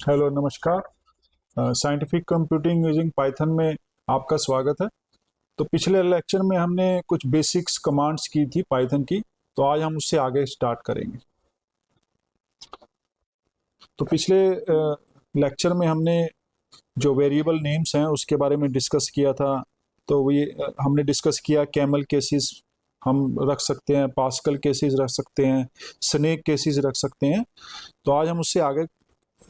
Hello नमस्कार। Scientific computing using Python में आपका स्वागत है। तो पिछले लेक्चर में हमने कुछ बेसिक्स कमांड्स की थी पाइथन की। तो आज हम उससे आगे स्टार्ट करेंगे। तो पिछले लेक्चर में हमने जो वेरिएबल नेम्स हैं उसके बारे में डिस्कस किया था। तो ये हमने डिस्कस किया कैमल केसेस हम रख सकते हैं, पास्कल केसेस रख सकते हैं, स्नेक केसेस रख सकते हैं। तो आज हम उससे आगे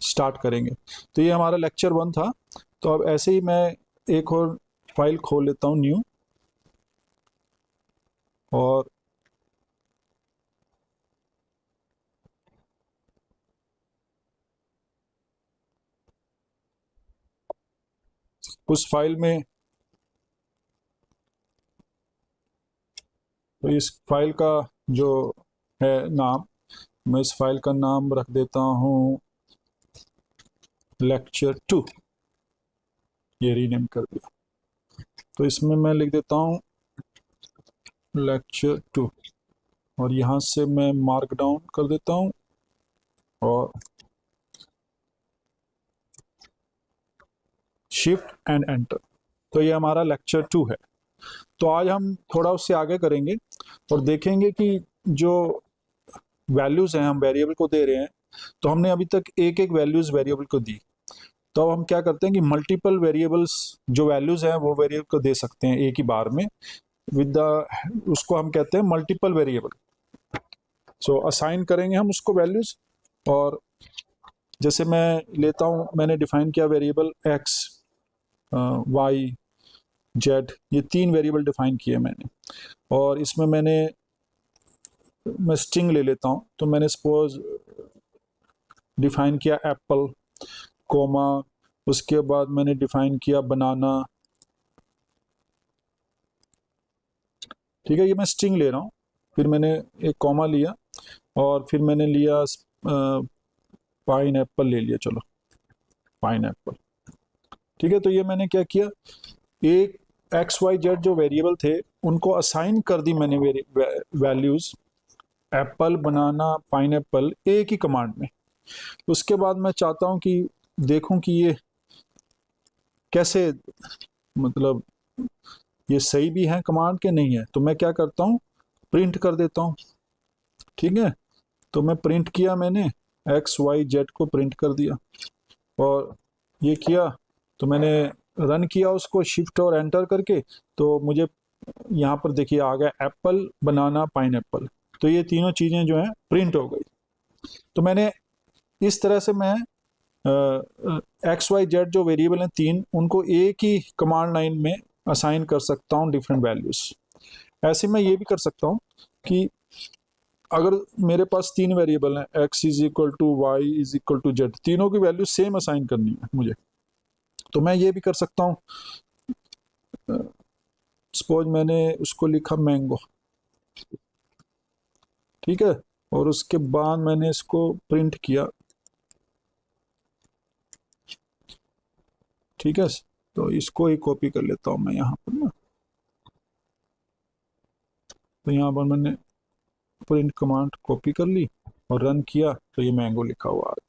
स्टार्ट करेंगे। तो ये हमारा लेक्चर 1 था। तो अब ऐसे ही मैं एक और फाइल खोल लेता हूँ, न्यू। और उस फाइल में, तो इस फाइल का जो है नाम, मैं इस फाइल का नाम रख देता हूँ lecture 2। ये रीनेम कर दिया। तो इसमें मैं लिख देता हूँ lecture 2। और यहाँ से मैं मार्क डाउन कर देता हूँ और शिफ्ट एंड एंटर। तो ये हमारा lecture 2 है। तो आज हम थोड़ा उससे आगे करेंगे और देखेंगे कि जो वैल्यूज़ हैं हम वेरिएबल को दे रहे हैं। तो हमने अभी तक एक एक वैल्यूज़ वेरिएबल को दी। तो अब हम क्या करते हैं कि मल्टीपल वेरिएबल्स जो वैल्यूज़ हैं वो वेरिएबल को दे सकते हैं एक ही बार में विद द, उसको हम कहते हैं मल्टीपल वेरिएबल। सो असाइन करेंगे हम उसको वैल्यूज़। और जैसे मैं लेता हूँ, मैंने डिफाइन किया वेरिएबल एक्स, वाई, जेड, ये 3 वेरिएबल डिफाइन किए मैंने। और इसमें मैं स्ट्रिंग ले लेता हूँ। तो मैंने सपोज डिफाइन किया एप्पल, कोमा, उसके बाद मैंने डिफाइन किया बनाना। ठीक है, ये मैं स्ट्रिंग ले रहा हूँ। फिर मैंने एक कॉमा लिया और फिर मैंने लिया पाइन एप्पल ले लिया। चलो, पाइन एप्पल। ठीक है, तो ये मैंने क्या किया, एक एक्स वाई जेड जो वेरिएबल थे उनको असाइन कर दी मैंने वैल्यूज, एप्पल, बनाना, पाइन एप्पल, एक ही कमांड में। उसके बाद मैं चाहता हूँ कि देखूं कि ये कैसे, मतलब ये सही भी है कमांड के नहीं है। तो मैं क्या करता हूँ, प्रिंट कर देता हूँ। ठीक है, तो मैं प्रिंट किया, मैंने एक्स वाई जेड को प्रिंट कर दिया और ये किया। तो मैंने रन किया उसको शिफ्ट और एंटर करके। तो मुझे यहाँ पर देखिए आ गया एप्पल, बनाना, पाइन एप्पल। तो ये तीनों चीज़ें जो हैं प्रिंट हो गई। तो मैंने इस तरह से मैं एक्स वाई जेड जो वेरिएबल हैं 3, उनको एक ही कमांड लाइन में असाइन कर सकता हूँ डिफरेंट वैल्यूज। ऐसे मैं ये भी कर सकता हूँ कि अगर मेरे पास 3 वेरिएबल हैं, X is equal to Y is equal to Z, तीनों की वैल्यू सेम असाइन करनी है मुझे। तो मैं ये भी कर सकता हूँ। सपोज मैंने उसको लिखा मैंगो। ठीक है, और उसके बाद मैंने इसको प्रिंट किया। ठीक है, तो इसको ही कॉपी कर लेता हूँ मैं यहाँ पर ना। तो यहाँ पर मैंने प्रिंट कमांड कॉपी कर ली और रन किया। तो ये मैंगो लिखा हुआ आ गया।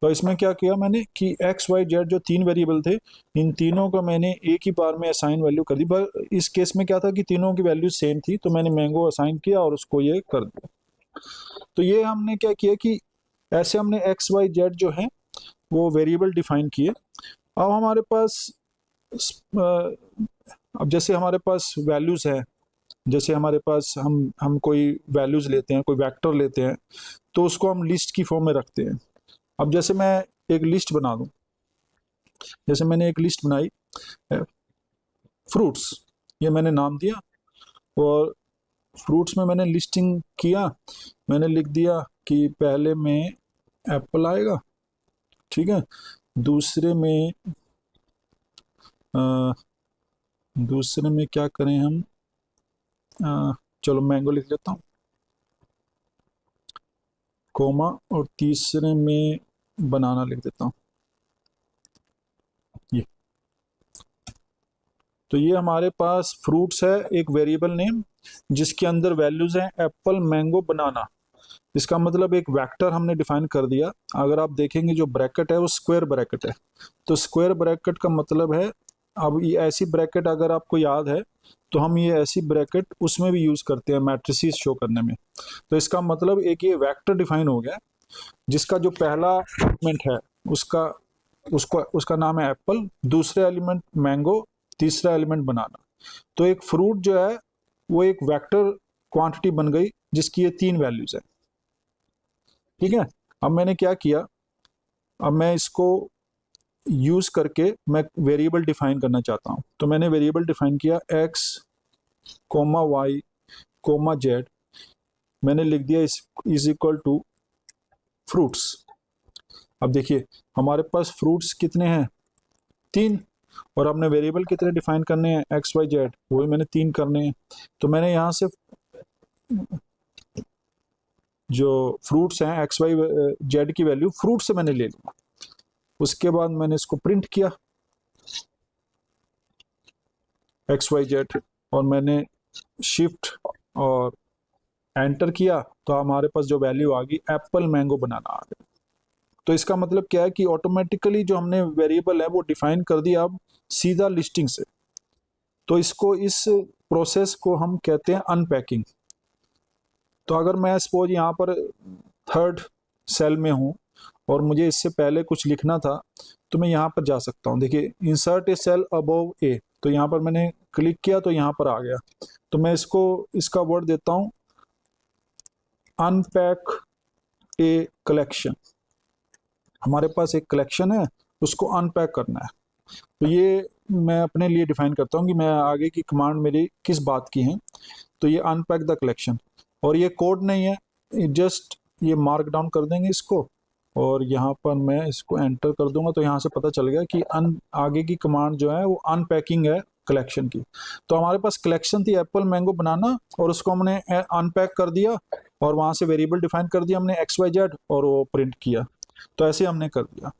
तो इसमें क्या किया मैंने कि एक्स वाई जेड जो 3 वेरिएबल थे, इन तीनों का मैंने एक ही बार में असाइन वैल्यू कर दी। पर इस केस में क्या था कि तीनों की वैल्यू सेम थी, तो मैंने मैंगो असाइन किया और उसको ये कर दिया। तो ये हमने क्या किया कि ऐसे हमने एक्स वाई जेड जो है वो वेरिएबल डिफाइन किए। अब हमारे पास अब जैसे हमारे पास वैल्यूज़ है, जैसे हमारे पास हम कोई वैल्यूज़ लेते हैं, कोई वेक्टर लेते हैं, तो उसको हम लिस्ट की फॉर्म में रखते हैं। अब जैसे मैं एक लिस्ट बना दूं, जैसे मैंने एक लिस्ट बनाई फ्रूट्स, ये मैंने नाम दिया। और फ्रूट्स में मैंने लिस्टिंग किया। मैंने लिख दिया कि पहले में एप्पल आएगा। ठीक है, दूसरे में अ, दूसरे में क्या करें हम, चलो मैंगो लिख लेता हूँ, कोमा। और तीसरे में बनाना लिख देता हूँ, ये। तो ये हमारे पास फ्रूट्स है, एक वेरिएबल नेम जिसके अंदर वैल्यूज हैं एप्पल, मैंगो, बनाना। इसका मतलब एक वेक्टर हमने डिफाइन कर दिया। अगर आप देखेंगे जो ब्रैकेट है वो स्क्वायर ब्रैकेट है, तो स्क्वायर ब्रैकेट का मतलब है, अब ये ऐसी ब्रैकेट अगर आपको याद है तो हम ये ऐसी ब्रैकेट उसमें भी यूज करते हैं मैट्रिसेस शो करने में। तो इसका मतलब एक ये वेक्टर डिफाइन हो गया, जिसका जो पहला एलिमेंट है उसका उसको उसका नाम है एप्पल, दूसरा एलिमेंट मैंगो, तीसरा एलिमेंट बनाना। तो एक फ्रूट जो है वो एक वेक्टर क्वांटिटी बन गई जिसकी ये 3 वैल्यूज है। ठीक है, अब मैंने क्या किया, अब मैं इसको यूज करके मैं वेरिएबल डिफाइन करना चाहता हूँ। तो मैंने वेरिएबल डिफाइन किया x comma Y comma Z, मैंने लिख दिया इज इक्वल टू फ्रूट्स। अब देखिए हमारे पास फ्रूट्स कितने हैं, 3, और हमने वेरिएबल कितने डिफाइन करने हैं, एक्स वाई जेड, वही मैंने 3 करने हैं। तो मैंने यहाँ से जो फ्रूट्स हैं एक्स वाई जेड की वैल्यू फ्रूट से मैंने ले लिया। उसके बाद मैंने इसको प्रिंट किया एक्स वाई जेड, और मैंने शिफ्ट और एंटर किया, तो हमारे पास जो वैल्यू आ गई एप्पल मैंगो बनाना आ गया। तो इसका मतलब क्या है कि ऑटोमेटिकली जो हमने वेरिएबल है वो डिफाइन कर दिया अब सीधा लिस्टिंग से। तो इसको, इस प्रोसेस को हम कहते हैं अनपैकिंग। तो अगर मैं सपोज यहाँ पर थर्ड सेल में हूँ और मुझे इससे पहले कुछ लिखना था, तो मैं यहाँ पर जा सकता हूँ। देखिए इंसर्ट ए सेल अबव ए, तो यहाँ पर मैंने क्लिक किया तो यहाँ पर आ गया। तो मैं इसको, इसका वर्ड देता हूँ अनपैक ए कलेक्शन। हमारे पास एक कलेक्शन है, उसको अनपैक करना है। तो ये मैं अपने लिए डिफाइन करता हूँ कि मैं आगे की कमांड मेरी किस बात की है। तो ये अनपैक द कलेक्शन, और ये कोड नहीं है, जस्ट ये मार्क डाउन कर देंगे इसको, और यहाँ पर मैं इसको एंटर कर दूंगा तो यहाँ से पता चल गया कि आगे की कमांड जो है वो अनपैकिंग है कलेक्शन की। तो हमारे पास कलेक्शन थी एप्पल मैंगो बनाना, और उसको हमने अनपैक कर दिया, और वहाँ से वेरिएबल डिफाइन कर दिया हमने एक्स वाई जेड, और वो प्रिंट किया। तो ऐसे हमने कर दिया।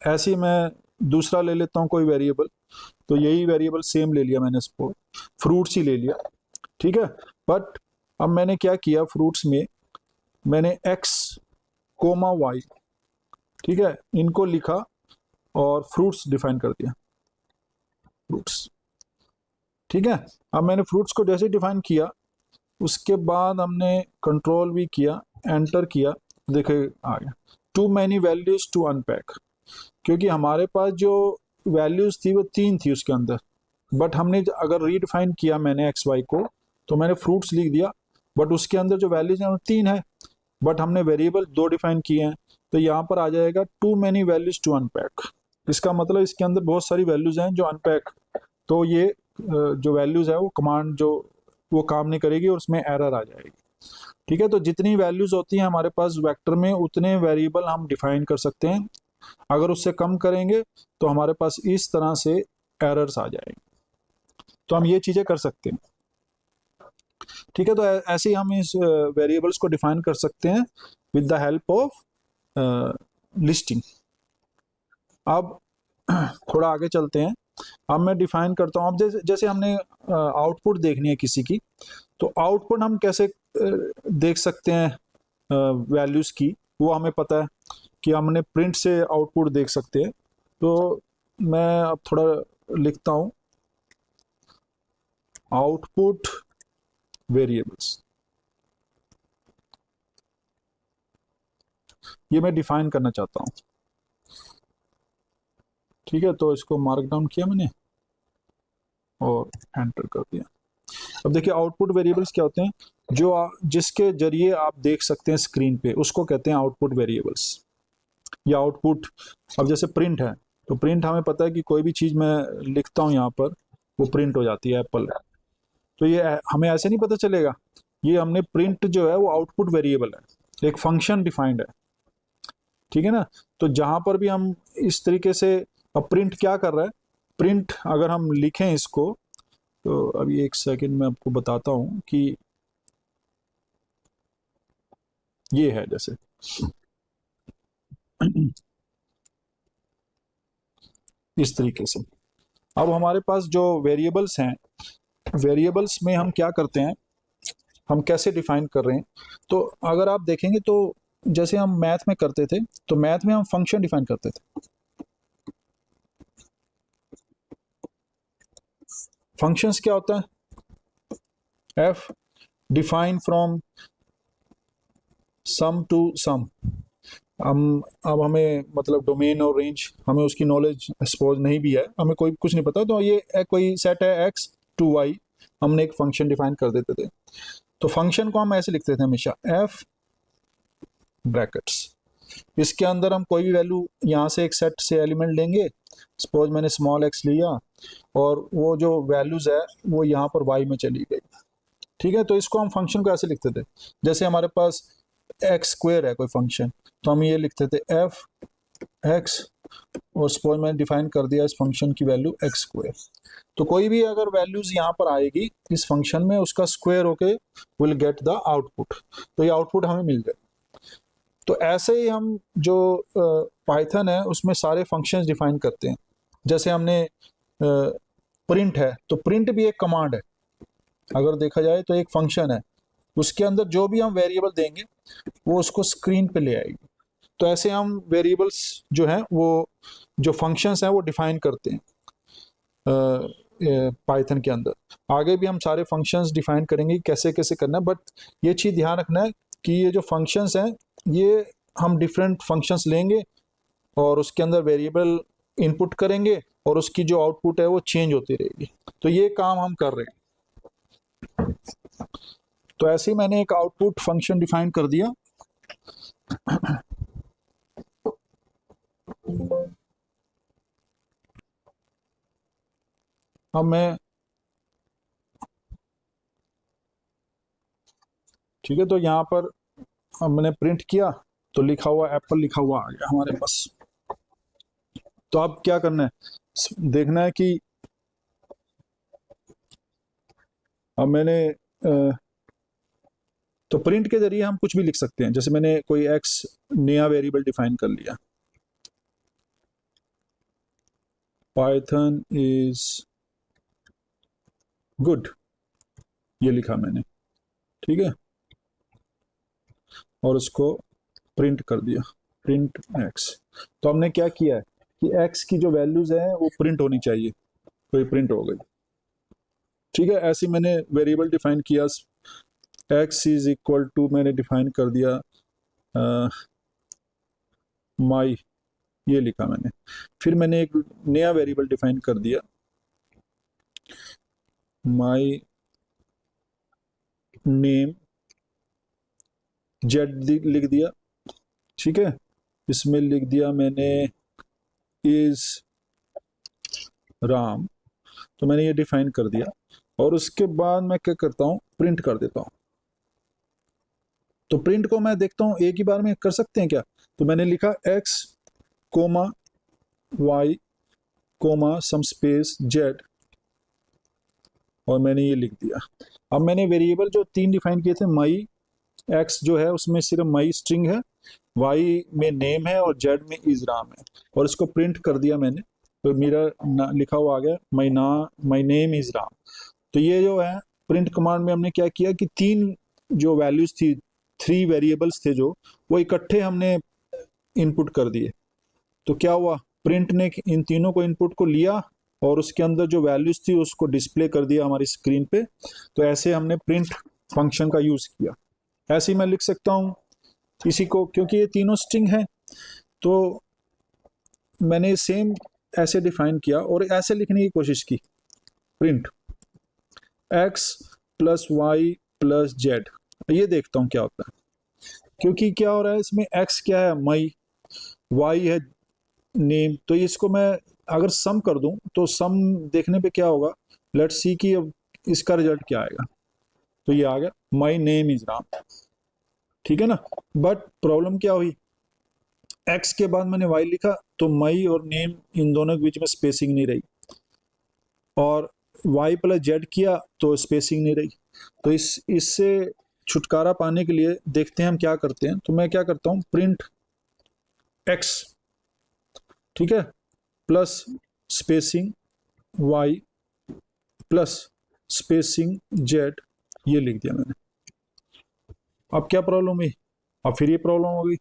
ऐसे ही मैं दूसरा ले लेता हूँ कोई वेरिएबल, तो यही वेरिएबल सेम ले लिया मैंने, इसको फ्रूट्स ही ले लिया। ठीक है, बट अब मैंने क्या किया, फ्रूट्स में मैंने एक्स कोमा वाई, ठीक है, इनको लिखा और फ्रूट्स डिफाइन कर दिया, फ्रूट्स। ठीक है, अब मैंने फ्रूट्स को जैसे डिफाइन किया, उसके बाद हमने कंट्रोल भी किया, एंटर किया, देखिए आ गया too many values to unpack. क्योंकि हमारे पास जो वैल्यूज थी वो 3 थी उसके अंदर, बट हमने अगर रीडिफाइन किया मैंने एक्स वाई को, तो मैंने फ्रूट्स लिख दिया, बट उसके अंदर जो वैल्यूज हैं वो 3 है, बट हमने वेरिएबल 2 डिफाइन किए हैं। तो यहाँ पर आ जाएगा too many values to unpack. इसका मतलब इसके अंदर बहुत सारी वैल्यूज हैं जो अनपैक, तो ये जो वैल्यूज है वो कमांड जो वो काम नहीं करेगी और उसमें एरर आ जाएगी। ठीक है, तो जितनी वैल्यूज होती हैं हमारे पास वेक्टर में उतने वेरिएबल हम डिफाइन कर सकते हैं। अगर उससे कम करेंगे तो हमारे पास इस तरह से एरर्स आ जाएंगे। तो हम ये चीजें कर सकते हैं। ठीक है, तो ऐसे ही हम इस वेरिएबल्स को डिफाइन कर सकते हैं with the help of listing. अब थोड़ा आगे चलते हैं। अब मैं डिफाइन करता हूँ, अब जैसे जैसे हमने आउटपुट देखनी है किसी की, तो आउटपुट हम कैसे देख सकते हैं वैल्यूज की, वो हमें पता है कि हमने प्रिंट से आउटपुट देख सकते हैं। तो मैं अब थोड़ा लिखता हूँ आउटपुट वेरिएबल्स, ये मैं डिफाइन करना चाहता हूँ। ठीक है, तो इसको मार्क डाउन किया मैंने और एंटर कर दिया। अब देखिए आउटपुट वेरिएबल्स क्या होते हैं, जो जिसके जरिए आप देख सकते हैं स्क्रीन पे, उसको कहते हैं आउटपुट वेरिएबल्स या आउटपुट। अब जैसे प्रिंट है, तो प्रिंट हमें पता है कि कोई भी चीज़ मैं लिखता हूँ यहाँ पर वो प्रिंट हो जाती है, एप्पल। तो ये हमें ऐसे नहीं पता चलेगा, ये हमने प्रिंट जो है वो आउटपुट वेरिएबल है, एक फंक्शन डिफाइंड है। ठीक है ना, तो जहां पर भी हम इस तरीके से, अब प्रिंट क्या कर रहा है, प्रिंट अगर हम लिखें इसको, तो अभी एक सेकंड में आपको बताता हूं कि ये है जैसे इस तरीके से। अब हमारे पास जो वेरिएबल्स हैं, वेरिएबल्स में हम क्या करते हैं, हम कैसे डिफाइन कर रहे हैं। तो अगर आप देखेंगे तो जैसे हम मैथ में करते थे, तो मैथ में हम फंक्शन डिफाइन करते थे। फंक्शंस क्या होता है? F define from some to some. हम अब हमें मतलब डोमेन और रेंज हमें उसकी नॉलेज सपोज नहीं भी है, हमें कोई कुछ नहीं पता, तो ये कोई सेट है एक्स टू वाई, हमने एक फंक्शन डिफाइन कर देते थे। तो फंक्शन को हम ऐसे लिखते थे हमेशा, एफ ब्रैकेट्स, इसके अंदर हम कोई भी वैल्यू यहाँ से एक सेट से एलिमेंट लेंगे। सपोज मैंने स्मॉल एक्स लिया और वो जो वैल्यूज है वो यहाँ पर वाई में चली गई। ठीक है, तो इसको हम फंक्शन को ऐसे लिखते थे, जैसे हमारे पास एक्स स्क्वायर है कोई फंक्शन, तो हम ये लिखते थे एफ एक्स, और सपोज मैंने डिफाइन कर दिया इस फंक्शन की वैल्यू एक्स स्क्वायर। तो कोई भी अगर वैल्यूज यहाँ पर आएगी इस फंक्शन में, उसका स्क्वायर होके विल गेट द आउटपुट, तो ये आउटपुट हमें मिल जाए। तो ऐसे ही हम जो पाइथन है उसमें सारे फंक्शंस डिफाइन करते हैं। जैसे हमने प्रिंट है, तो प्रिंट भी एक कमांड है, अगर देखा जाए तो एक फंक्शन है, उसके अंदर जो भी हम वेरिएबल देंगे वो उसको स्क्रीन पे ले आएगी। तो ऐसे हम वेरिएबल्स जो हैं वो जो फंक्शंस हैं वो डिफाइन करते हैं पाइथन के अंदर। आगे भी हम सारे फंक्शंस डिफाइन करेंगे कैसे कैसे करना है, बट ये चीज़ ध्यान रखना है कि ये जो फंक्शंस हैं ये हम डिफरेंट फंक्शंस लेंगे और उसके अंदर वेरिएबल इनपुट करेंगे और उसकी जो आउटपुट है वो चेंज होती रहेगी। तो ये काम हम कर रहे हैं। तो ऐसे ही मैंने एक आउटपुट फंक्शन डिफाइन कर दिया। अब मैं, ठीक है, तो यहाँ पर हमने प्रिंट किया तो लिखा हुआ एप्पल लिखा हुआ आ गया हमारे पास। तो अब क्या करना है, देखना है कि अब मैंने तो प्रिंट के जरिए हम कुछ भी लिख सकते हैं। जैसे मैंने कोई एक्स नया वेरिएबल डिफाइन कर लिया, पाइथन इज गुड, ये लिखा मैंने, ठीक है, और उसको प्रिंट कर दिया, प्रिंट एक्स। तो हमने क्या किया है कि एक्स की जो वैल्यूज है वो प्रिंट होनी चाहिए, तो ये प्रिंट हो गई। ठीक है, ऐसे मैंने वेरिएबल डिफाइन किया, एक्स इज इक्वल टू मैंने डिफाइन कर दिया माई, ये लिखा मैंने। फिर मैंने एक नया वेरिएबल डिफाइन कर दिया, माई नेम, जेड लिख दिया, ठीक है। इसमें लिख दिया मैंने इज राम, तो मैंने ये डिफाइन कर दिया। और उसके बाद मैं क्या करता हूँ, प्रिंट कर देता हूँ। तो प्रिंट को मैं देखता हूँ एक ही बार में कर सकते हैं क्या। तो मैंने लिखा X comma Y comma some space Z, और मैंने ये लिख दिया। अब मैंने वेरिएबल जो 3 डिफाइन किए थे, मई एक्स जो है उसमें सिर्फ मई स्ट्रिंग है, वाई में नेम है और जेड में इजराम है, और इसको प्रिंट कर दिया मैंने। तो मेरा लिखा हुआ आ गया माई नेम इजराम। तो ये जो है प्रिंट कमांड में हमने क्या किया कि 3 जो वैल्यूज थी, 3 वेरिएबल्स थे जो, वो इकट्ठे हमने इनपुट कर दिए। तो क्या हुआ, प्रिंट ने इन तीनों को इनपुट को लिया और उसके अंदर जो वैल्यूज थी उसको डिस्प्ले कर दिया हमारी स्क्रीन पे। तो ऐसे हमने प्रिंट फंक्शन का यूज किया। ऐसे ही मैं लिख सकता हूँ इसी को, क्योंकि ये तीनों स्ट्रिंग है, तो मैंने सेम ऐसे डिफाइन किया और ऐसे लिखने की कोशिश की, print X plus Y plus Z. ये देखता हूँ क्या होता है, क्योंकि क्या हो रहा है इसमें, एक्स क्या है मई, वाई है नेम। तो इसको मैं अगर सम कर दूं तो सम देखने पे क्या होगा, लेट्स सी कि अब इसका रिजल्ट क्या आएगा। तो ये आ गया माई नेम इज राम, ठीक है ना। बट प्रॉब्लम क्या हुई, एक्स के बाद मैंने वाई लिखा तो मई और नेम इन दोनों के बीच में स्पेसिंग नहीं रही, और वाई प्लस जेड किया तो स्पेसिंग नहीं रही। तो इससे छुटकारा पाने के लिए देखते हैं हम क्या करते हैं। तो मैं क्या करता हूँ, प्रिंट एक्स, ठीक है, plus spacing Y plus spacing Z, ये लिख दिया मैंने। अब क्या प्रॉब्लम हुई, अब फिर ये प्रॉब्लम हो गई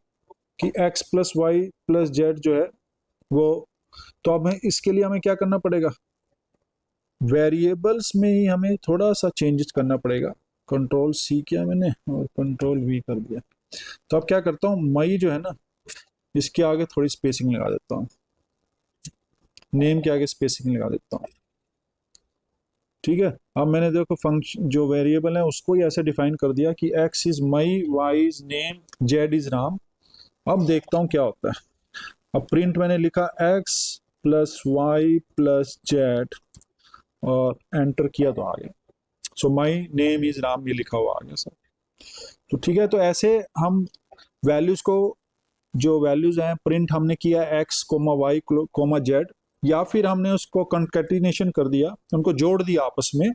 कि x plus Y plus Z जो है वो, तो अब इसके लिए हमें क्या करना पड़ेगा, वेरिएबल्स में ही हमें थोड़ा सा चेंजेस करना पड़ेगा। कंट्रोल सी किया मैंने और कंट्रोल वी कर दिया। तो अब क्या करता हूँ, मई जो है ना, इसके आगे थोड़ी स्पेसिंग लगा देता हूँ, नेम के आगे स्पेसिंग लगा देता हूँ। ठीक है, अब मैंने देखो फंक्शन जो वेरिएबल है उसको ही ऐसे डिफाइन कर दिया कि x is my, y is name, z is Ram. अब देखता हूँ क्या होता है। अब प्रिंट मैंने लिखा x plus Y plus Z और एंटर किया तो आ गया। So my name is Ram ये लिखा हुआ आ गया सर। तो ठीक है, तो ऐसे हम वैल्यूज को, जो वैल्यूज हैं प्रिंट हमने किया x comma Y comma Z, या फिर हमने उसको कंकैटिनेशन कर दिया, उनको जोड़ दिया आपस में,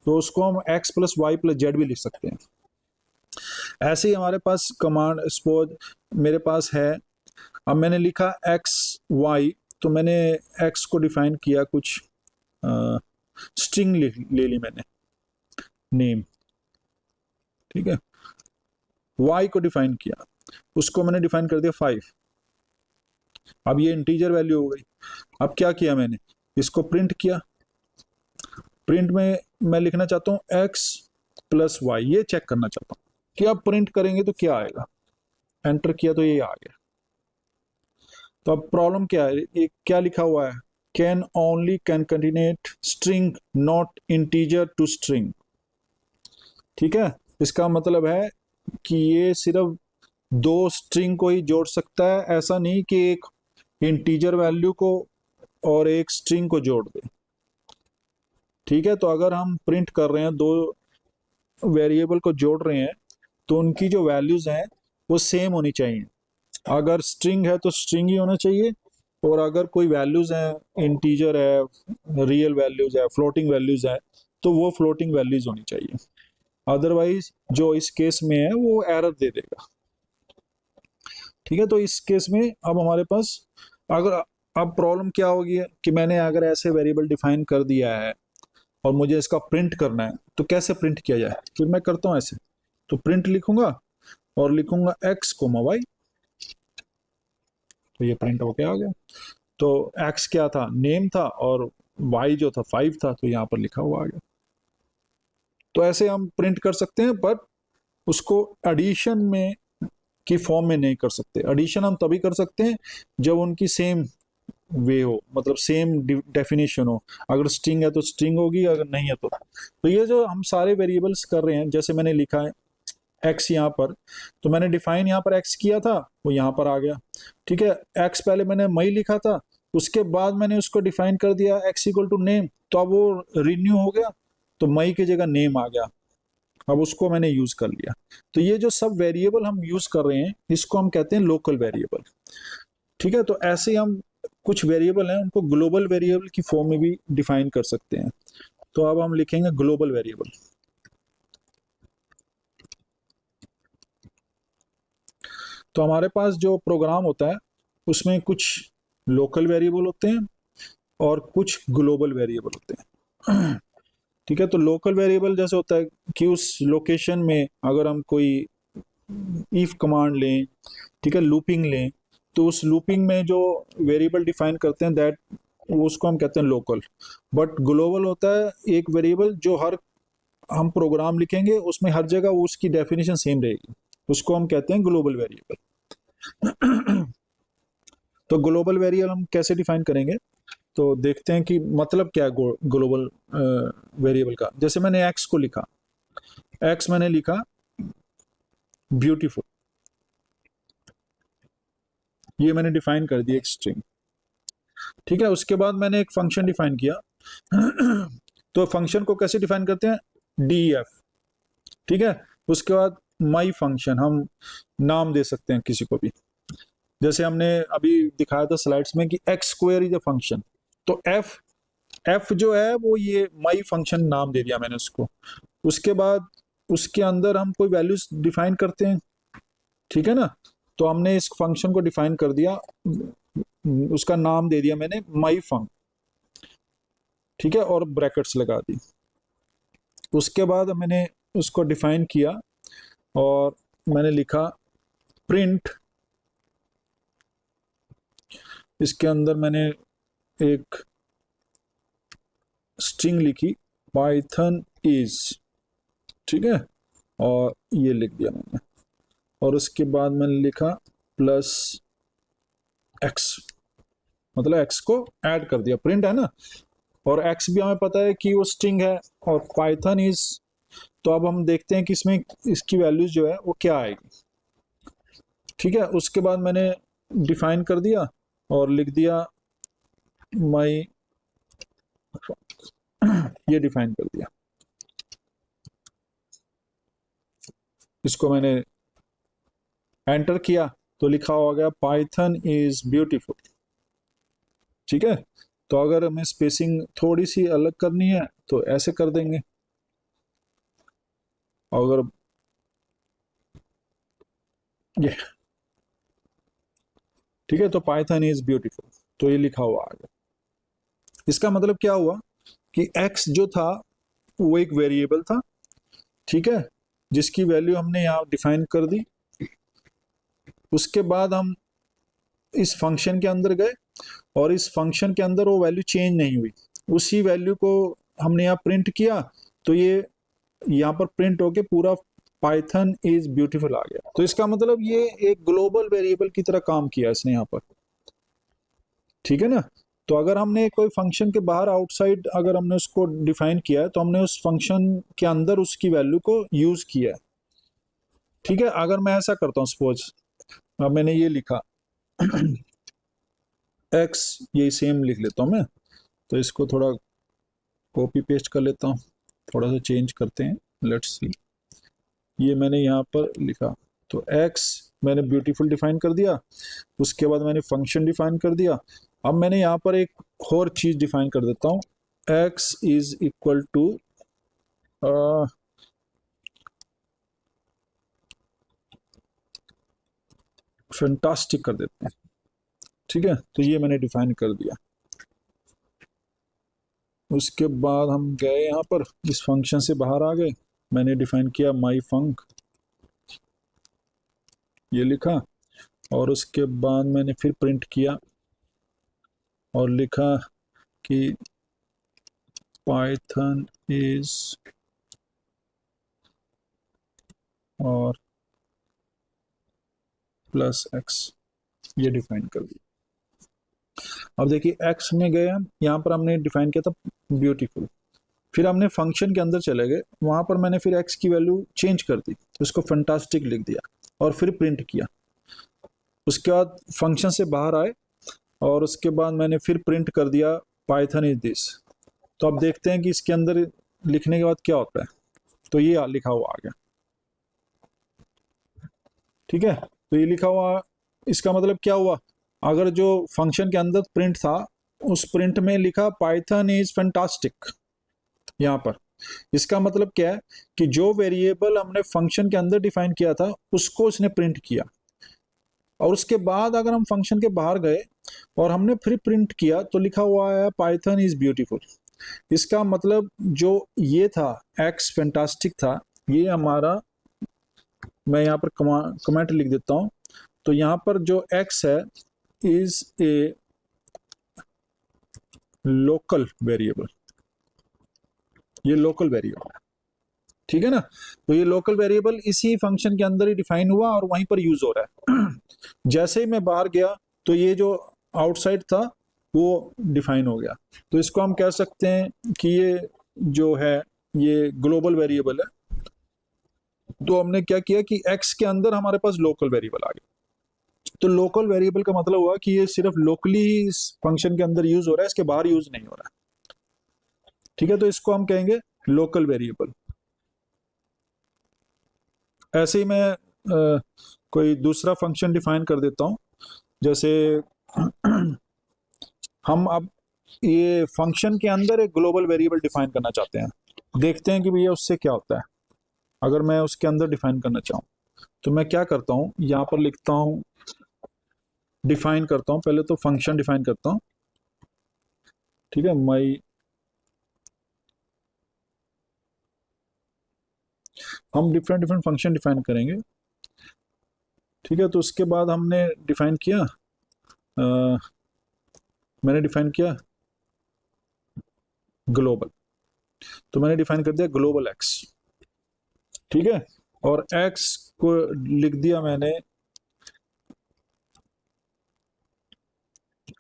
तो उसको हम x plus Y plus Z भी लिख सकते हैं। ऐसे ही हमारे पास कमांड सपोज मेरे पास है, अब मैंने लिखा x y, तो मैंने x को डिफाइन किया कुछ स्ट्रिंग ले ली मैंने, नेम। ठीक है, y को डिफाइन किया, उसको मैंने डिफाइन कर दिया 5। अब ये इंटीजर वैल्यू हो गई। अब क्या किया मैंने, इसको प्रिंट किया। प्रिंट में मैं लिखना चाहता हूँ x प्लस वाई, ये चेक करना चाहता हूँ कि अब प्रिंट करेंगे तो क्या आएगा। एंटर किया तो ये आ गया। तो अब प्रॉब्लम क्या है, ये क्या लिखा हुआ है, can only concatenate string not integer to string. ठीक है, इसका मतलब है कि ये सिर्फ दो स्ट्रिंग को ही जोड़ सकता है, ऐसा नहीं कि एक इंटीजर वैल्यू को और एक स्ट्रिंग को जोड़ दे। ठीक है, तो अगर हम प्रिंट कर रहे हैं, दो वेरिएबल को जोड़ रहे हैं, तो उनकी जो वैल्यूज हैं वो सेम होनी चाहिए। अगर स्ट्रिंग है तो स्ट्रिंग ही होना चाहिए, और अगर कोई वैल्यूज हैं, इंटीजर है, रियल वैल्यूज है, फ्लोटिंग वैल्यूज है, तो वो फ्लोटिंग वैल्यूज होनी चाहिए। अदरवाइज जो इस केस में है वो एरर दे देगा। ठीक है, तो इस केस में अब हमारे पास, अगर अब प्रॉब्लम क्या होगी कि मैंने अगर ऐसे वेरिएबल डिफाइन कर दिया है और मुझे इसका प्रिंट करना है, तो कैसे प्रिंट किया जाए। फिर मैं करता हूँ ऐसे, तो प्रिंट लिखूंगा और लिखूंगा x कोमा वाई, तो ये प्रिंट होके आ गया। तो x क्या था, नेम था, और y जो था 5 था, तो यहाँ पर लिखा हुआ आ गया। तो ऐसे हम प्रिंट कर सकते हैं, बट उसको एडिशन में की फॉर्म में नहीं कर सकते। एडिशन हम तभी कर सकते हैं जब उनकी सेम वे हो, मतलब सेम डेफिनेशन हो। अगर स्ट्रिंग है तो स्ट्रिंग होगी, अगर नहीं है तो ये जो हम सारे वेरिएबल्स कर रहे हैं, जैसे मैंने लिखा है x यहाँ पर, तो मैंने डिफाइन यहाँ पर x किया था, वो यहाँ पर आ गया। ठीक है, x पहले मैंने मई लिखा था, उसके बाद मैंने उसको डिफाइन कर दिया x इक्वल टू नेम, तो अब वो रिन्यू हो गया, तो मई की जगह नेम आ गया। अब उसको मैंने यूज कर लिया। तो ये जो सब वेरिएबल हम यूज कर रहे हैं, इसको हम कहते हैं लोकल वेरिएबल। ठीक है, तो ऐसे ही हम कुछ वेरिएबल हैं उनको ग्लोबल वेरिएबल की फॉर्म में भी डिफाइन कर सकते हैं। तो अब हम लिखेंगे ग्लोबल वेरिएबल। तो हमारे पास जो प्रोग्राम होता है उसमें कुछ लोकल वेरिएबल होते हैं और कुछ ग्लोबल वेरिएबल होते हैं। ठीक है, तो लोकल वेरिएबल जैसे होता है कि उस लोकेशन में अगर हम कोई इफ कमांड लें, ठीक है, लूपिंग लें, तो उस लूपिंग में जो वेरिएबल डिफाइन करते हैं दैट, उसको हम कहते हैं लोकल। बट ग्लोबल होता है एक वेरिएबल जो हर हम प्रोग्राम लिखेंगे उसमें हर जगह वो उसकी डेफिनेशन सेम रहेगी, उसको हम कहते हैं ग्लोबल वेरिएबल। तो ग्लोबल वेरिएबल हम कैसे डिफाइन करेंगे, तो देखते हैं कि मतलब क्या है ग्लोबल वेरिएबल का। जैसे मैंने एक्स को लिखा, एक्स मैंने लिखा ब्यूटीफुल, ये मैंने डिफाइन कर दिया एक स्ट्रिंग। ठीक है, उसके बाद मैंने एक फंक्शन डिफाइन किया। तो फंक्शन को कैसे डिफाइन करते हैं, डी एफ। ठीक है, उसके बाद माई फंक्शन, हम नाम दे सकते हैं किसी को भी, जैसे हमने अभी दिखाया था स्लाइड्स में कि x square is a function, तो एफ, एफ जो है वो ये माई फंक्शन नाम दे दिया मैंने उसको। उसके बाद उसके अंदर हम कोई वैल्यूज डिफाइन करते हैं। ठीक है ना, तो हमने इस फंक्शन को डिफाइन कर दिया, उसका नाम दे दिया मैंने माई फंक। ठीक है, और ब्रैकेट्स लगा दी। उसके बाद मैंने उसको डिफाइन किया और मैंने लिखा प्रिंट, इसके अंदर मैंने एक स्ट्रिंग लिखी पाइथन इज, ठीक है, और ये लिख दिया मैंने, और उसके बाद मैंने लिखा प्लस एक्स, मतलब एक्स को ऐड कर दिया, प्रिंट है ना, और एक्स भी हमें पता है कि वो स्ट्रिंग है, और पाइथन इज, तो अब हम देखते हैं कि इसमें इसकी वैल्यूज जो है वो क्या आएगी, ठीक है। उसके बाद मैंने डिफाइन कर दिया और लिख दिया माई, ये डिफाइन कर दिया, इसको मैंने एंटर किया तो लिखा हो गया पाइथन इज ब्यूटीफुल, ठीक है। तो अगर हमें स्पेसिंग थोड़ी सी अलग करनी है तो ऐसे कर देंगे, अगर ये, ठीक है, तो पाइथन इज ब्यूटीफुल, तो ये लिखा हुआ आ गया। इसका मतलब क्या हुआ कि x जो था वो एक वेरिएबल था, ठीक है, जिसकी वैल्यू हमने यहाँ डिफाइन कर दी। उसके बाद हम इस फंक्शन के अंदर गए और इस फंक्शन के अंदर वो वैल्यू चेंज नहीं हुई, उसी वैल्यू को हमने यहाँ प्रिंट किया, तो ये यहाँ पर प्रिंट होके पूरा पाइथन इज ब्यूटीफुल आ गया। तो इसका मतलब ये एक ग्लोबल वेरिएबल की तरह काम किया इसने यहाँ पर, ठीक है ना। तो अगर हमने कोई फंक्शन के बाहर आउटसाइड अगर हमने उसको डिफाइन किया है तो हमने उस फंक्शन के अंदर उसकी वैल्यू को यूज किया है, ठीक है। अगर मैं ऐसा करता हूँ, सपोज अब मैंने ये लिखा एक्स, ये सेम लिख लेता हूँ मैं, तो इसको थोड़ा कॉपी पेस्ट कर लेता हूँ, थोड़ा सा चेंज करते हैं, लेट्स सी, ये मैंने यहाँ पर लिखा, तो एक्स मैंने ब्यूटीफुल डिफाइन कर दिया, उसके बाद मैंने फंक्शन डिफाइन कर दिया। अब मैंने यहाँ पर एक और चीज डिफाइन कर देता हूँ, X is equal to fantastic कर देते हैं, ठीक है। तो ये मैंने डिफाइन कर दिया। उसके बाद हम गए यहाँ पर, इस फंक्शन से बाहर आ गए, मैंने डिफाइन किया माई फंक, ये लिखा, और उसके बाद मैंने फिर प्रिंट किया और लिखा कि पाइथन इज, और प्लस एक्स, ये डिफाइन कर दिया। अब देखिए एक्स में गए हम, यहाँ पर हमने डिफाइन किया था ब्यूटीफुल, फिर हमने फंक्शन के अंदर चले गए, वहां पर मैंने फिर एक्स की वैल्यू चेंज कर दी, उसको फंटास्टिक लिख दिया और फिर प्रिंट किया। उसके बाद फंक्शन से बाहर आए और उसके बाद मैंने फिर प्रिंट कर दिया पाइथन इज दिस। तो अब देखते हैं कि इसके अंदर लिखने के बाद क्या होता है, तो ये लिखा हुआ आ गया, ठीक है। तो ये लिखा हुआ, इसका मतलब क्या हुआ, अगर जो फंक्शन के अंदर प्रिंट था उस प्रिंट में लिखा पाइथन इज फैंटास्टिक यहाँ पर, इसका मतलब क्या है कि जो वेरिएबल हमने फंक्शन के अंदर डिफाइन किया था उसको उसने प्रिंट किया, और उसके बाद अगर हम फंक्शन के बाहर गए और हमने फिर प्रिंट किया तो लिखा हुआ है पाइथन इज ब्यूटीफुल। इसका मतलब जो ये था एक्स फैंटास्टिक था, ये हमारा, मैं यहाँ पर कमेंट लिख देता हूँ, तो यहाँ पर जो एक्स है इज ए लोकल वेरिएबल, ये लोकल वेरिएबल है, ठीक है ना। तो ये लोकल वेरिएबल इसी फंक्शन के अंदर ही डिफाइन हुआ और वहीं पर यूज हो रहा है। जैसे ही मैं बाहर गया तो ये जो आउटसाइड था वो डिफाइन हो गया, तो इसको हम कह सकते हैं कि ये जो है ये ग्लोबल वेरिएबल है। तो हमने क्या किया कि एक्स के अंदर हमारे पास लोकल वेरिएबल आ गया, तो लोकल वेरिएबल का मतलब हुआ कि ये सिर्फ लोकली ही इस फंक्शन के अंदर यूज हो रहा है, इसके बाहर यूज नहीं हो रहा है, ठीक है। तो इसको हम कहेंगे लोकल वेरिएबल। ऐसे ही मैं कोई दूसरा फंक्शन डिफाइन कर देता हूँ, जैसे हम अब ये फंक्शन के अंदर एक ग्लोबल वेरिएबल डिफाइन करना चाहते हैं, देखते हैं कि भैया उससे क्या होता है। अगर मैं उसके अंदर डिफाइन करना चाहूँ तो मैं क्या करता हूँ, यहाँ पर लिखता हूँ, डिफाइन करता हूँ, पहले तो फंक्शन डिफाइन करता हूँ, ठीक है, माई, हम डिफरेंट डिफरेंट फंक्शन डिफाइन करेंगे। ठीक है, तो उसके बाद हमने डिफाइन किया, मैंने डिफाइन किया ग्लोबल, तो मैंने डिफाइन कर दिया ग्लोबल एक्स। ठीक है, और एक्स को लिख दिया मैंने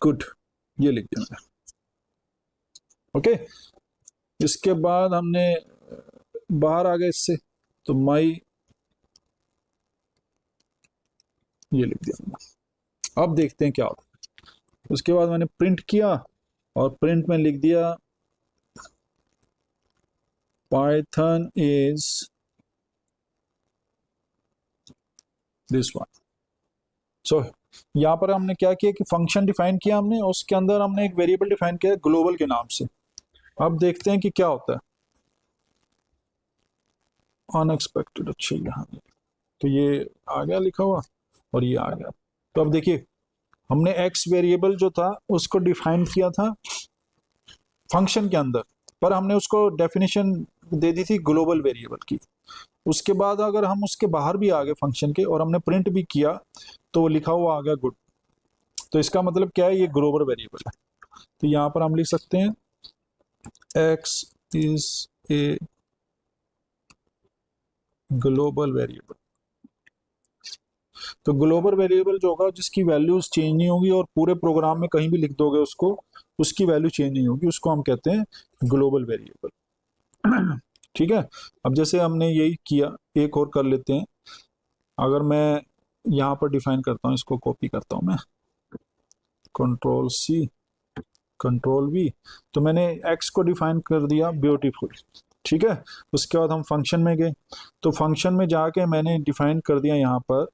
गुड, ये लिख दिया मैंने। ओके, इसके बाद हमने बाहर आ गए इससे, तो माई ये लिख दिया मैंने। अब देखते हैं क्या होता है। उसके बाद मैंने प्रिंट किया और प्रिंट में लिख दिया पाइथन इज दिस वन। सो यहाँ पर हमने क्या किया कि फंक्शन डिफाइन किया हमने, उसके अंदर हमने एक वेरिएबल डिफाइन किया ग्लोबल के नाम से। अब देखते हैं कि क्या होता है। अनएक्सपेक्टेड, अच्छा यहाँ, तो ये आ गया लिखा हुआ और ये आ गया। तो अब देखिए, हमने एक्स वेरिएबल जो था उसको डिफाइन किया था फंक्शन के अंदर, पर हमने उसको डेफिनेशन दे दी थी ग्लोबल वेरिएबल की। उसके बाद अगर हम उसके बाहर भी आ गए फंक्शन के और हमने प्रिंट भी किया तो वो लिखा हुआ आ गया गुड। तो इसका मतलब क्या है, ये ग्लोबल वेरिएबल है। तो यहाँ पर हम लिख सकते हैं X is a global variable. तो ग्लोबल वेरिएबल जो होगा जिसकी वैल्यूज चेंज नहीं होगी और पूरे प्रोग्राम में कहीं भी लिख दोगे उसको, उसकी वैल्यू चेंज नहीं होगी, उसको हम कहते हैं ग्लोबल वेरिएबल। ठीक है, अब जैसे हमने यही किया, एक और कर लेते हैं। अगर मैं यहाँ पर डिफाइन करता हूँ, इसको कॉपी करता हूँ मैं, कंट्रोल सी कंट्रोल वी, तो मैंने एक्स को डिफाइन कर दिया ब्यूटीफुल। ठीक है, उसके बाद हम फंक्शन में गए, तो फंक्शन में जाके मैंने डिफाइन कर दिया यहाँ पर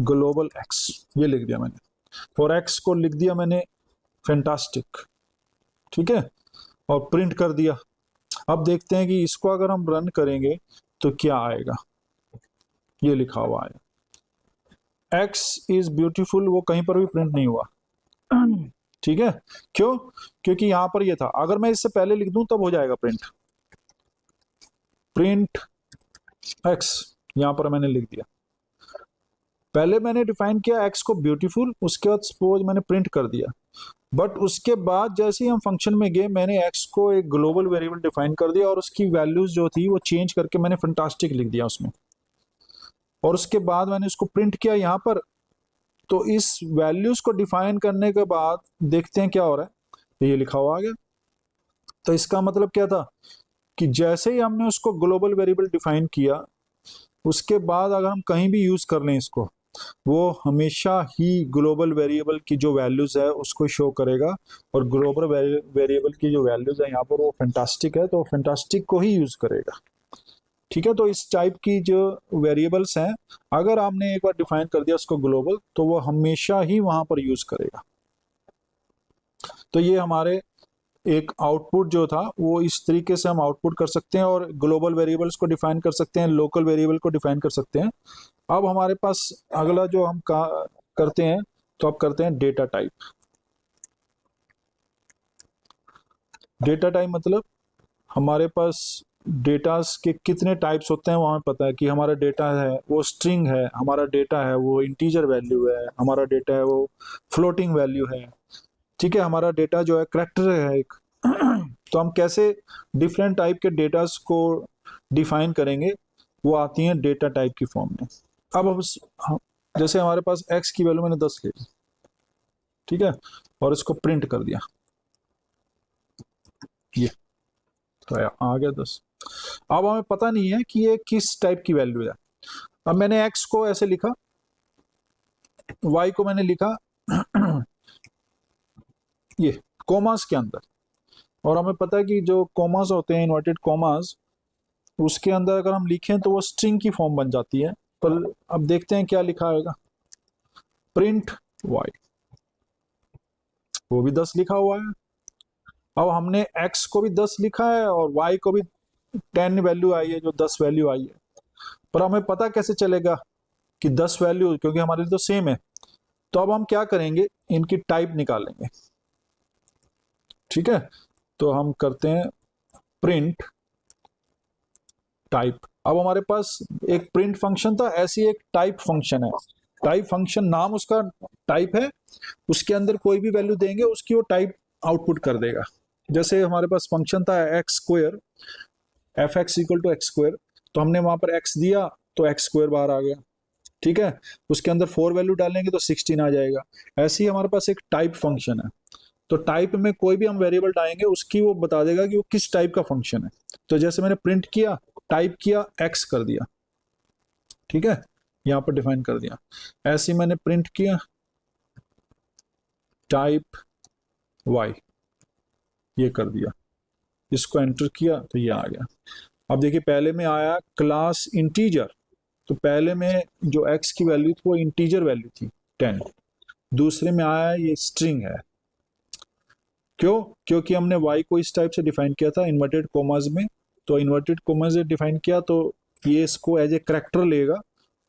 ग्लोबल एक्स, ये लिख दिया मैंने, और एक्स को लिख दिया मैंने फैंटास्टिक। ठीक है, और प्रिंट कर दिया। अब देखते हैं कि इसको अगर हम रन करेंगे तो क्या आएगा। ये लिखा हुआ है एक्स इज ब्यूटीफुल, वो कहीं पर भी प्रिंट नहीं हुआ। ठीक है, क्यों? क्योंकि यहां पर ये था, अगर मैं इससे पहले लिख दूं तब हो जाएगा प्रिंट, प्रिंट एक्स, यहां पर मैंने लिख दिया। पहले मैंने डिफाइन किया एक्स को ब्यूटीफुल, उसके बाद सपोज मैंने प्रिंट कर दिया, बट उसके बाद जैसे ही हम फंक्शन में गए मैंने एक्स को एक ग्लोबल वेरिएबल डिफाइन कर दिया और उसकी वैल्यूज जो थी वो चेंज करके मैंने फैंटास्टिक लिख दिया उसमें, और उसके बाद मैंने उसको प्रिंट किया यहाँ पर। तो इस वैल्यूज को डिफाइन करने के बाद देखते हैं क्या हो रहा है, तो ये लिखा हुआ आ गया। तो इसका मतलब क्या था कि जैसे ही हमने उसको ग्लोबल वेरिएबल डिफाइन किया, उसके बाद अगर हम कहीं भी यूज कर लें इसको, वो हमेशा ही ग्लोबल वेरिएबल की जो वैल्यूज है उसको शो करेगा, और ग्लोबल वेरिएबल की जो वैल्यूज है यहाँ पर वो फैंटास्टिक है तो फैंटास्टिक को ही यूज करेगा। ठीक है, तो इस टाइप की जो वेरिएबल्स हैं, अगर आपने एक बार डिफाइन कर दिया उसको ग्लोबल, तो वो हमेशा ही वहां पर यूज करेगा। तो ये हमारे एक आउटपुट जो था वो इस तरीके से हम आउटपुट कर सकते हैं, और ग्लोबल वेरिएबल्स को डिफाइन कर सकते हैं, लोकल वेरिएबल को डिफाइन कर सकते हैं। अब हमारे पास अगला जो हम करते हैं, तो अब करते हैं डेटा टाइप। डेटा टाइप मतलब हमारे पास डेटास के कितने टाइप्स होते हैं वो हमें पता है, कि हमारा डेटा है वो स्ट्रिंग है, हमारा डेटा है वो इंटीजर वैल्यू है, हमारा डेटा है वो फ्लोटिंग वैल्यू है। ठीक है, हमारा डेटा जो है करैक्टर है एक। तो हम कैसे डिफरेंट टाइप के डेटास को डिफाइन करेंगे, वो आती हैं डेटा टाइप की फॉर्म में। अब जैसे हमारे पास एक्स की वैल्यू मैंने 10 ले ली, ठीक है, और इसको प्रिंट कर दिया, ये तो आ गया 10। अब हमें पता नहीं है कि ये किस टाइप की वैल्यू है। अब मैंने एक्स को ऐसे लिखा, वाई को मैंने लिखा ये कोमास के अंदर, और हमें पता है कि जो कोमास होते हैं इन्वर्टेड कोमास, उसके अंदर अगर हम लिखें तो वो स्ट्रिंग की फॉर्म बन जाती है। पर अब देखते हैं क्या लिखा आएगा, प्रिंट वाई, वो भी 10 लिखा हुआ है। अब हमने एक्स को भी 10 लिखा है और वाई को भी 10 वैल्यू आई है, जो 10 वैल्यू आई है। पर हमें पता कैसे चलेगा कि 10 वैल्यू, क्योंकि हमारे लिए तो सेम है। तो अब हम क्या करेंगे, इनकी टाइप निकालेंगे। ठीक है, तो हम करते हैं प्रिंट टाइप। अब हमारे पास एक प्रिंट फंक्शन था, ऐसी एक टाइप फंक्शन है। टाइप फंक्शन नाम उसका टाइप है, उसके अंदर कोई भी वैल्यू देंगे उसकी वो टाइप आउटपुट कर देगा। जैसे हमारे पास फंक्शन था X square, F X equal to X square, तो हमने वहां पर एक्स दिया तो एक्स स्क्वायर बाहर आ गया, ठीक है। उसके अंदर 4 वैल्यू डालेंगे तो 16 आ जाएगा। ऐसे ही हमारे पास एक टाइप फंक्शन है, तो टाइप में कोई भी हम वेरिएबल डालेंगे उसकी वो बता देगा कि वो किस टाइप का फंक्शन है। तो जैसे मैंने प्रिंट किया, टाइप किया, एक्स कर दिया, ठीक है, यहां पर डिफाइन कर दिया। ऐसे ही मैंने प्रिंट किया टाइप वाई, ये कर दिया, इसको एंटर किया तो ये आ गया। अब देखिए पहले में आया क्लास इंटीजर, तो पहले में जो एक्स की वैल्यू थी वो इंटीजर वैल्यू थी 10। दूसरे में आया ये स्ट्रिंग है, क्यों? क्योंकि हमने y को इस टाइप से डिफाइन किया था इन्वर्टेड कोमास में, तो इन्वर्टेड कोमास से डिफाइन किया तो ये इसको एज ए करेक्टर लेगा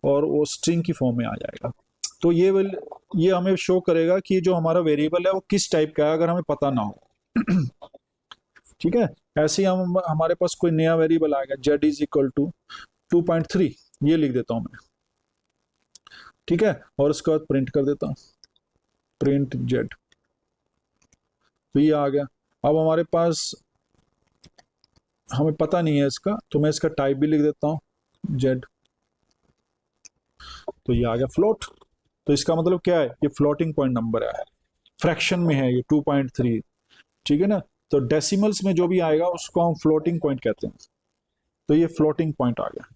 और वो स्ट्रिंग की फॉर्म में आ जाएगा। तो ये हमें शो करेगा कि जो हमारा वेरिएबल है वो किस टाइप का है, अगर हमें पता ना हो। ठीक है। ऐसे ही हम हमारे पास कोई नया वेरिएबल आ गया, जेड इज इक्वल टू 2.3, ये लिख देता हूं मैं, ठीक है, और उसके बाद प्रिंट कर देता हूं, प्रिंट जेड, तो ये आ गया। अब हमारे पास हमें पता नहीं है इसका, तो मैं इसका टाइप भी लिख देता हूं जेड, तो ये आ गया फ्लोट। तो इसका मतलब क्या है, ये फ्लोटिंग पॉइंट नंबर है, फ्रैक्शन में है ये 2.3, ठीक है ना। तो डेसिमल्स में जो भी आएगा उसको हम फ्लोटिंग पॉइंट कहते हैं, तो ये फ्लोटिंग पॉइंट आ गया,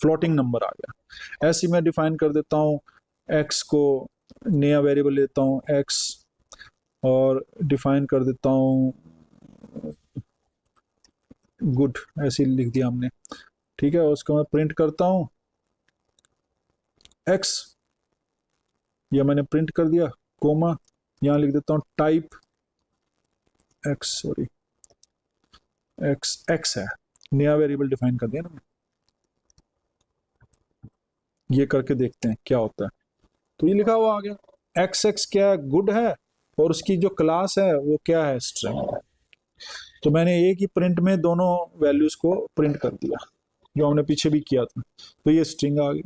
फ्लोटिंग नंबर आ गया। ऐसे मैं डिफाइन कर देता हूँ एक्स को, नया वेरिएबल लेता हूँ एक्स और डिफाइन कर देता हूँ गुड, ऐसे लिख दिया हमने, ठीक है। उसको मैं प्रिंट करता हूँ एक्स, ये मैंने प्रिंट कर दिया, कोमा, यहाँ लिख देता हूँ type x, sorry x, x है, नया वेरिएबल डिफाइन कर दिया ना। ये करके देखते हैं क्या होता है। तो ये लिखा हुआ आ गया, एक्स एक्स क्या है, गुड है, और उसकी जो क्लास है वो क्या है, स्ट्रिंग। तो मैंने एक ही प्रिंट में दोनों वैल्यूज को प्रिंट कर दिया जो हमने पीछे भी किया था, तो ये स्ट्रिंग आ गई।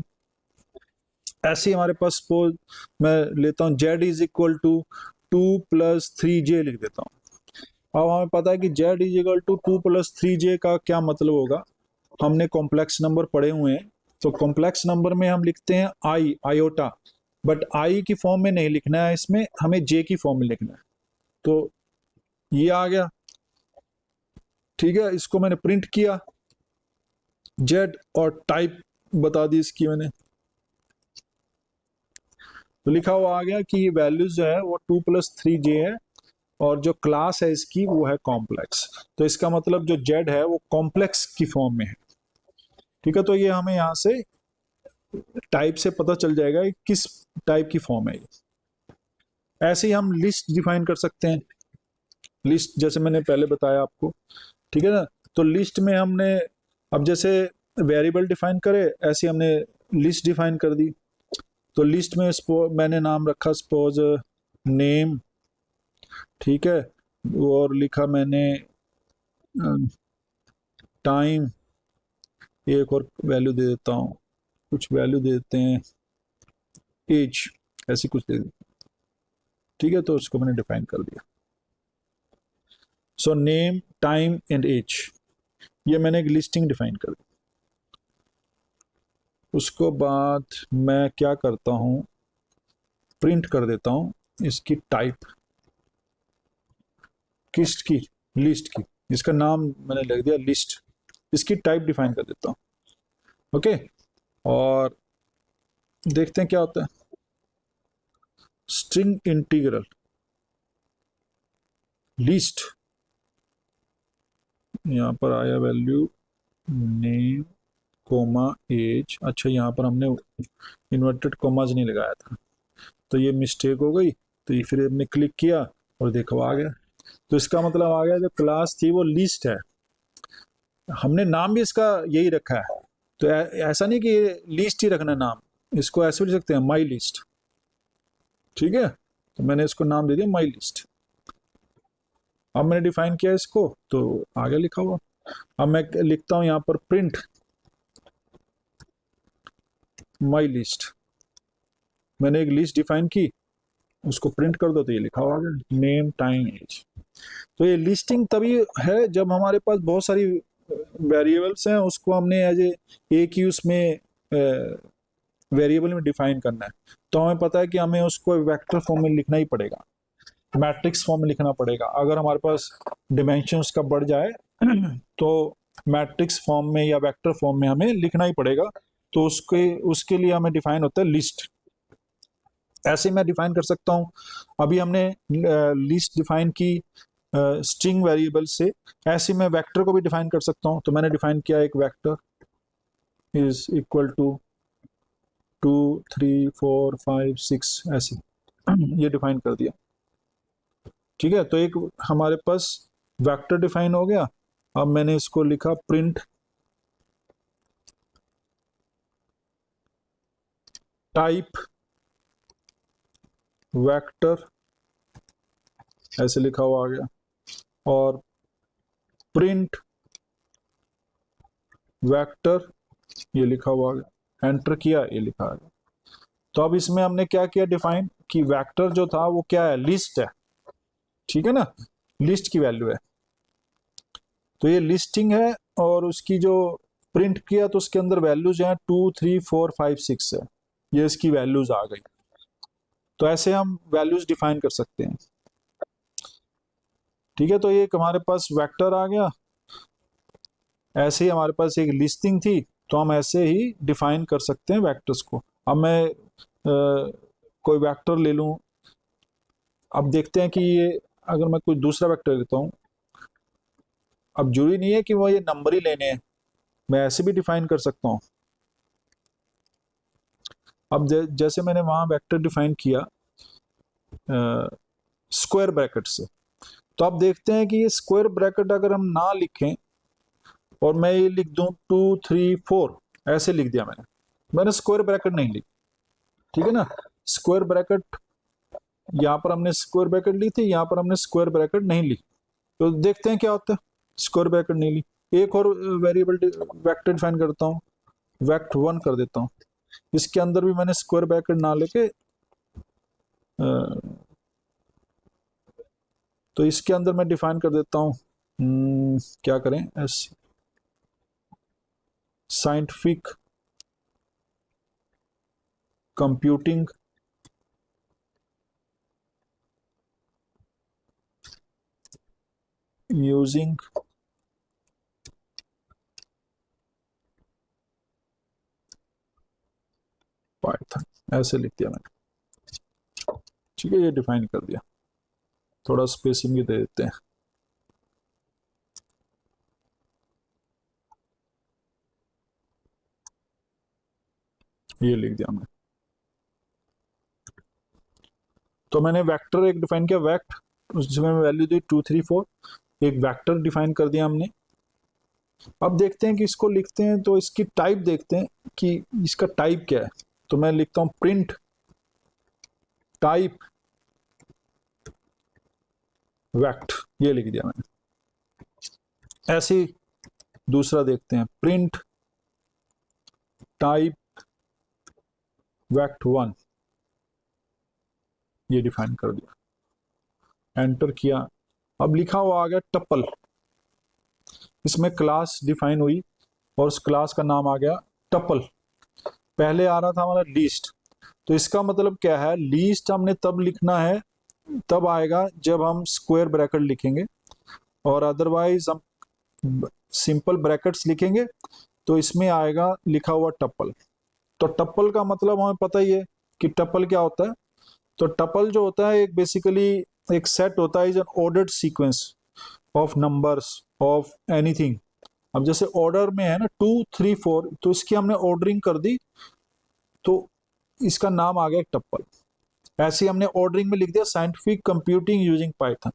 ऐसे ही हमारे पास सपोज मैं लेता हूँ Z is equal to 2+3j लिख देता हूँ। अब हमें पता है कि Z is equal to 2+3j का क्या मतलब होगा, हमने कॉम्प्लेक्स नंबर पढ़े हुए हैं। तो कॉम्प्लेक्स नंबर में हम लिखते हैं आई, आयोटा, बट आई की फॉर्म में नहीं लिखना है, इसमें हमें जे की फॉर्म में लिखना है। तो ये आ गया, ठीक है। इसको मैंने प्रिंट किया जेड और टाइप बता दी इसकी मैंने, तो लिखा हुआ आ गया कि वैल्यूज जो है वो 2+3j है, और जो क्लास है इसकी वो है कॉम्प्लेक्स। तो इसका मतलब जो जेड है वो कॉम्प्लेक्स की फॉर्म में है, ठीक है। तो ये हमें यहाँ से टाइप से पता चल जाएगा कि किस टाइप की फॉर्म है ये। ऐसे ही हम लिस्ट डिफाइन कर सकते हैं, लिस्ट जैसे मैंने पहले बताया आपको, ठीक है ना। तो लिस्ट में हमने अब जैसे वेरिएबल डिफाइन करे, ऐसे हमने लिस्ट डिफाइन कर दी। तो लिस्ट में मैंने नाम रखा सपोज नेम, ठीक है, और लिखा मैंने टाइम, एक और वैल्यू दे देता हूँ, कुछ वैल्यू दे देते हैं एज, ऐसी कुछ दे देते, ठीक है। तो उसको मैंने डिफाइन कर दिया। So name, time and age, ये मैंने एक लिस्टिंग डिफाइन कर दी। उसको बाद मैं क्या करता हूँ, प्रिंट कर देता हूँ इसकी टाइप, किसकी, लिस्ट की, इसका नाम मैंने लिख दिया लिस्ट, इसकी टाइप डिफाइन कर देता हूँ, ओके। और देखते हैं क्या होता है, स्ट्रिंग इंटीग्रल लिस्ट, यहाँ पर आया वैल्यू नेम कोमा एज, अच्छा यहाँ पर हमने इन्वर्टेड कोमाज नहीं लगाया था, तो ये मिस्टेक हो गई। तो ये फिर हमने क्लिक किया और देखो आ गया। तो इसका मतलब आ गया जो क्लास थी वो लिस्ट है, हमने नाम भी इसका यही रखा है। तो ऐसा नहीं कि लिस्ट ही रखना नाम, इसको ऐसे भी लिख सकते हैं माई लिस्ट, ठीक है। तो मैंने इसको नाम दे दिया माई लिस्ट। अब मैंने डिफाइन किया इसको, तो आगे लिखा हुआ। अब मैं लिखता हूं यहाँ पर प्रिंट माई लिस्ट, मैंने एक लिस्ट डिफाइन की, उसको प्रिंट कर दो तो ये लिखा हुआ है नेम टाइम एज। तो ये लिस्टिंग तभी है जब हमारे पास बहुत सारी वेरिएबल्स हैं, उसको हमने एज ए एक ही उसमें वेरिएबल में डिफाइन करना है। तो हमें पता है कि हमें उसको वेक्टर फॉर्म में लिखना ही पड़ेगा, मैट्रिक्स फॉर्म में लिखना पड़ेगा। अगर हमारे पास डिमेंशन उसका बढ़ जाए तो मैट्रिक्स फॉर्म में या वेक्टर फॉर्म में हमें लिखना ही पड़ेगा। तो उसके उसके लिए हमें डिफाइन होता है लिस्ट। ऐसे मैं डिफाइन कर सकता हूँ। अभी हमने लिस्ट डिफाइन की स्ट्रिंग वेरिएबल से, ऐसे मैं वेक्टर को भी डिफाइन कर सकता हूँ। तो मैंने डिफाइन किया एक वेक्टर इज इक्वल टू 2 3 4 5 6, ऐसे ये डिफाइन कर दिया। ठीक है, तो एक हमारे पास वेक्टर डिफाइन हो गया। अब मैंने इसको लिखा प्रिंट टाइप वेक्टर, ऐसे लिखा हुआ आ गया। और प्रिंट वेक्टर, ये लिखा हुआ आ गया। एंटर किया, ये लिखा आ गया। तो अब इसमें हमने क्या किया डिफाइन कि वेक्टर जो था वो क्या है, लिस्ट है। ठीक है ना, लिस्ट की वैल्यू है। तो ये लिस्टिंग है, और उसकी जो प्रिंट किया तो उसके अंदर वैल्यूज हैं 2 3 4 5 6 है, ये इसकी वैल्यूज आ गई। तो ऐसे हम वैल्यूज डिफाइन कर सकते हैं। ठीक है, तो ये हमारे पास वेक्टर आ गया। ऐसे ही हमारे पास एक लिस्टिंग थी, तो हम ऐसे ही डिफाइन कर सकते हैं वेक्टर्स को। अब मैं कोई वेक्टर ले लूं। अब देखते हैं कि ये, अगर मैं कोई दूसरा वेक्टर लेता हूं, अब जरूरी नहीं है कि वो ये नंबर ही लेने हैं, मैं ऐसे भी डिफाइन कर सकता हूं। अब जैसे मैंने वहां वेक्टर डिफाइन किया स्क्वायर ब्रैकेट से, तो आप देखते हैं कि ये स्क्वायर ब्रैकेट अगर हम ना लिखें और मैं ये लिख दूं 2 3 4, ऐसे लिख दिया मैंने स्क्वायर ब्रैकेट नहीं लिखी। ठीक है ना, स्क्वायर ब्रैकेट यहाँ पर हमने स्क्वायर ब्रैकेट ली थी, यहाँ पर हमने स्क्वायर ब्रैकेट नहीं ली। तो देखते हैं क्या होता है, स्क्वायर ब्रैकेट नहीं ली। एक और वेरिएबल वेक्टर डिफाइन करता हूँ, वेक्ट 1 कर देता हूँ। इसके अंदर भी मैंने स्क्वायर ब्रैकेट ना लेके तो इसके अंदर मैं डिफाइन कर देता हूँ, क्या करें, साइंटिफिक कंप्यूटिंग यूजिंग पाइथन, ऐसे लिख दिया मैंने। ठीक है, ये डिफाइन कर दिया। थोड़ा स्पेसिंग भी दे देते हैं, ये लिख दिया हमने। तो मैंने वेक्टर एक डिफाइन किया, वेक्ट, उसमें वैल्यू दी 2 3 4, एक वेक्टर डिफाइन कर दिया हमने। अब देखते हैं कि इसको लिखते हैं तो इसकी टाइप देखते हैं कि इसका टाइप क्या है। तो मैं लिखता हूं प्रिंट टाइप वेक्ट, ये लिख दिया मैंने। ऐसे ही दूसरा देखते हैं, प्रिंट टाइप वेक्ट 1, ये डिफाइन कर दिया। एंटर किया, अब लिखा हुआ आ गया टपल। इसमें क्लास डिफाइन हुई और उस क्लास का नाम आ गया टपल। पहले आ रहा था हमारा लीस्ट। तो इसका मतलब क्या है, लीस्ट हमने तब लिखना है, तब आएगा जब हम स्क्वायर ब्रैकेट लिखेंगे, और अदरवाइज हम सिंपल ब्रैकेट्स लिखेंगे तो इसमें आएगा लिखा हुआ टप्पल। तो टप्पल का मतलब हमें पता ही है कि टप्पल क्या होता है। तो टप्पल जो होता है एक बेसिकली एक सेट होता है, is an ordered sequence of numbers of anything. अब जैसे ऑर्डर में है ना 2 3 4, तो इसकी हमने ऑर्डरिंग कर दी, तो इसका नाम आ गया टप्पल। ऐसे ही हमने ऑर्डरिंग में लिख दिया साइंटिफिक कंप्यूटिंग यूजिंग पाइथन।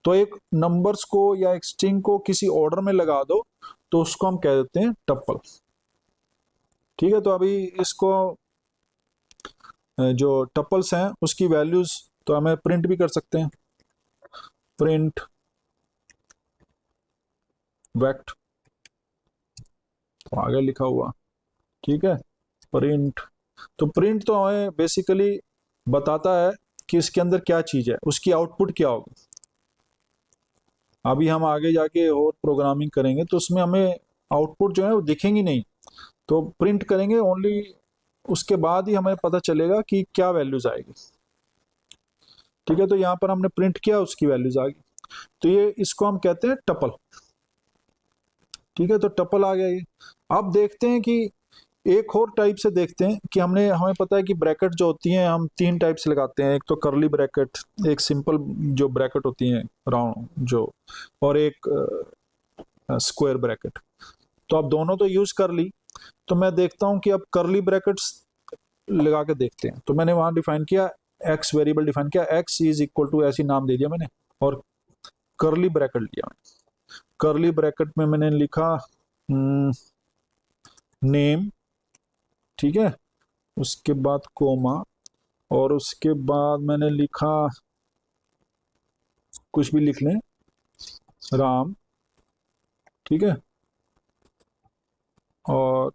तो एक नंबर्स को या एक स्ट्रिंग को किसी ऑर्डर में लगा दो तो उसको हम कह देते हैं टप्पल। ठीक है, तो अभी इसको जो टप्पल्स हैं उसकी वैल्यूज तो हमें प्रिंट भी कर सकते हैं। प्रिंट वेक्ट, तो आगे लिखा हुआ। ठीक है, प्रिंट, तो प्रिंट तो हमें बेसिकली बताता है कि इसके अंदर क्या चीज़ है, उसकी आउटपुट क्या होगी। अभी हम आगे जाके और प्रोग्रामिंग करेंगे तो उसमें हमें आउटपुट जो है वो दिखेंगी नहीं, तो प्रिंट करेंगे ओनली, उसके बाद ही हमें पता चलेगा कि क्या वैल्यूज आएगी। ठीक है, तो यहाँ पर हमने प्रिंट किया, उसकी वैल्यूज आ गई, तो ये इसको हम कहते हैं टपल। ठीक है, तो टपल आ गया ये। अब देखते हैं कि एक और टाइप से देखते हैं कि हमें पता है कि ब्रैकेट जो होती हैं हम तीन टाइप से लगाते हैं, एक तो करली ब्रैकेट, एक सिंपल जो ब्रैकेट होती हैं राउंड जो, और एक स्क्वायर ब्रैकेट। तो अब दोनों तो यूज कर ली, तो मैं देखता हूं कि अब करली ब्रैकेट्स लगा के देखते हैं। तो मैंने वहां डिफाइन किया, एक्स वेरिएबल डिफाइन किया, एक्स इज इक्वल टू ऐसी नाम दे दिया मैंने, और करली ब्रैकेट लिया। करली ब्रैकेट में मैंने लिखा नेम, ठीक है, उसके बाद कोमा, और उसके बाद मैंने लिखा, कुछ भी लिख लें, राम, ठीक है, और